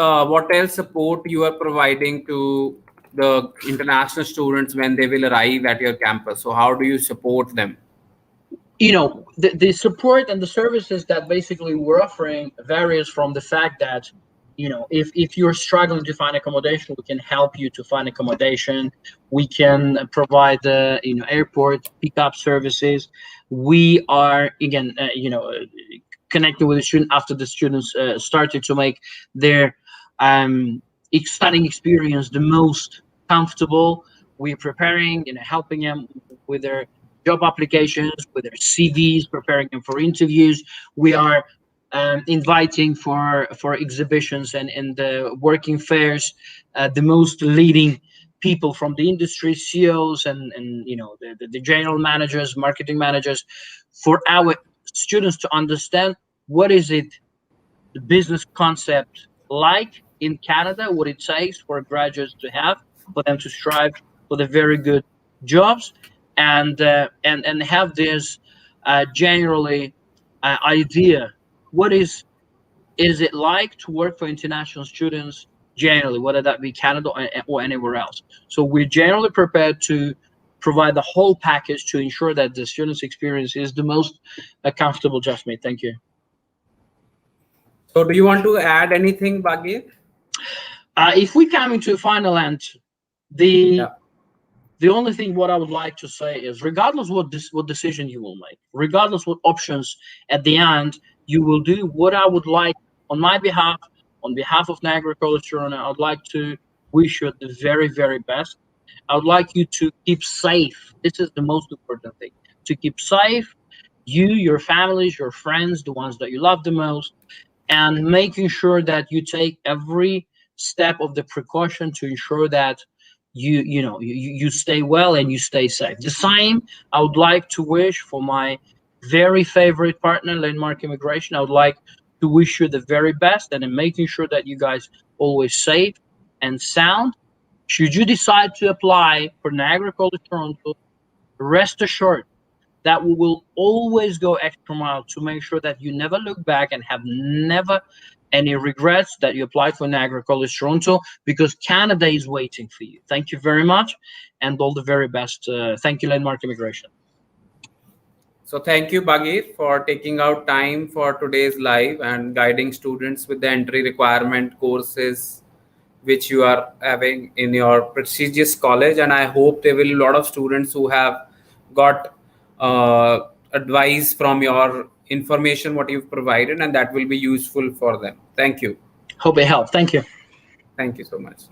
support you are providing to the international students when they will arrive at your campus? So how do you support them? The support and the services that basically we're offering varies from the fact that if you're struggling to find accommodation, we can help you to find accommodation. We can provide airport pickup services. We are again connecting with the student after the students started to make their studying experience the most comfortable. We're preparing and helping them with their job applications, with their CVs, preparing them for interviews. We are inviting for exhibitions and the working fairs the most leading people from the industry, CEOs and the general managers, marketing managers, for our students to understand what is it the business concept like in Canada, what it takes for graduates to have, for them to strive for the very good jobs, and have this generally idea. What is it like to work for international students generally, whether that be Canada or anywhere else? So we're generally prepared to provide the whole package to ensure that the student's experience is the most comfortable. Jasmine, thank you. So do you want to add anything, Bagir? If we come into a final end, the only thing what I would like to say is, regardless what decision you will make, regardless what options at the end you will do, what I would like on my behalf, on behalf of Niagara College Toronto, I would like to wish you the very, very best. I would like you to keep safe. This is the most important thing. To keep safe, your families, your friends, the ones that you love the most, and making sure that you take every step of the precaution to ensure that you stay well and you stay safe. The same I would like to wish for my very favorite partner, Landmark Immigration. I would like to wish you the very best, and in making sure that you guys always safe and sound. Should you decide to apply for Niagara College Toronto, rest assured that we will always go extra mile to make sure that you never look back and have never any regrets that you applied for Niagara College Toronto, because Canada is waiting for you. Thank you very much, and all the very best. Thank you, Landmark Immigration. So thank you, Bagir, for taking out time for today's live and guiding students with the entry requirement courses which you are having in your prestigious college. And I hope there will be a lot of students who have got advice from your information, what you've provided, and that will be useful for them. Thank you. Hope it helped. Thank you. Thank you so much.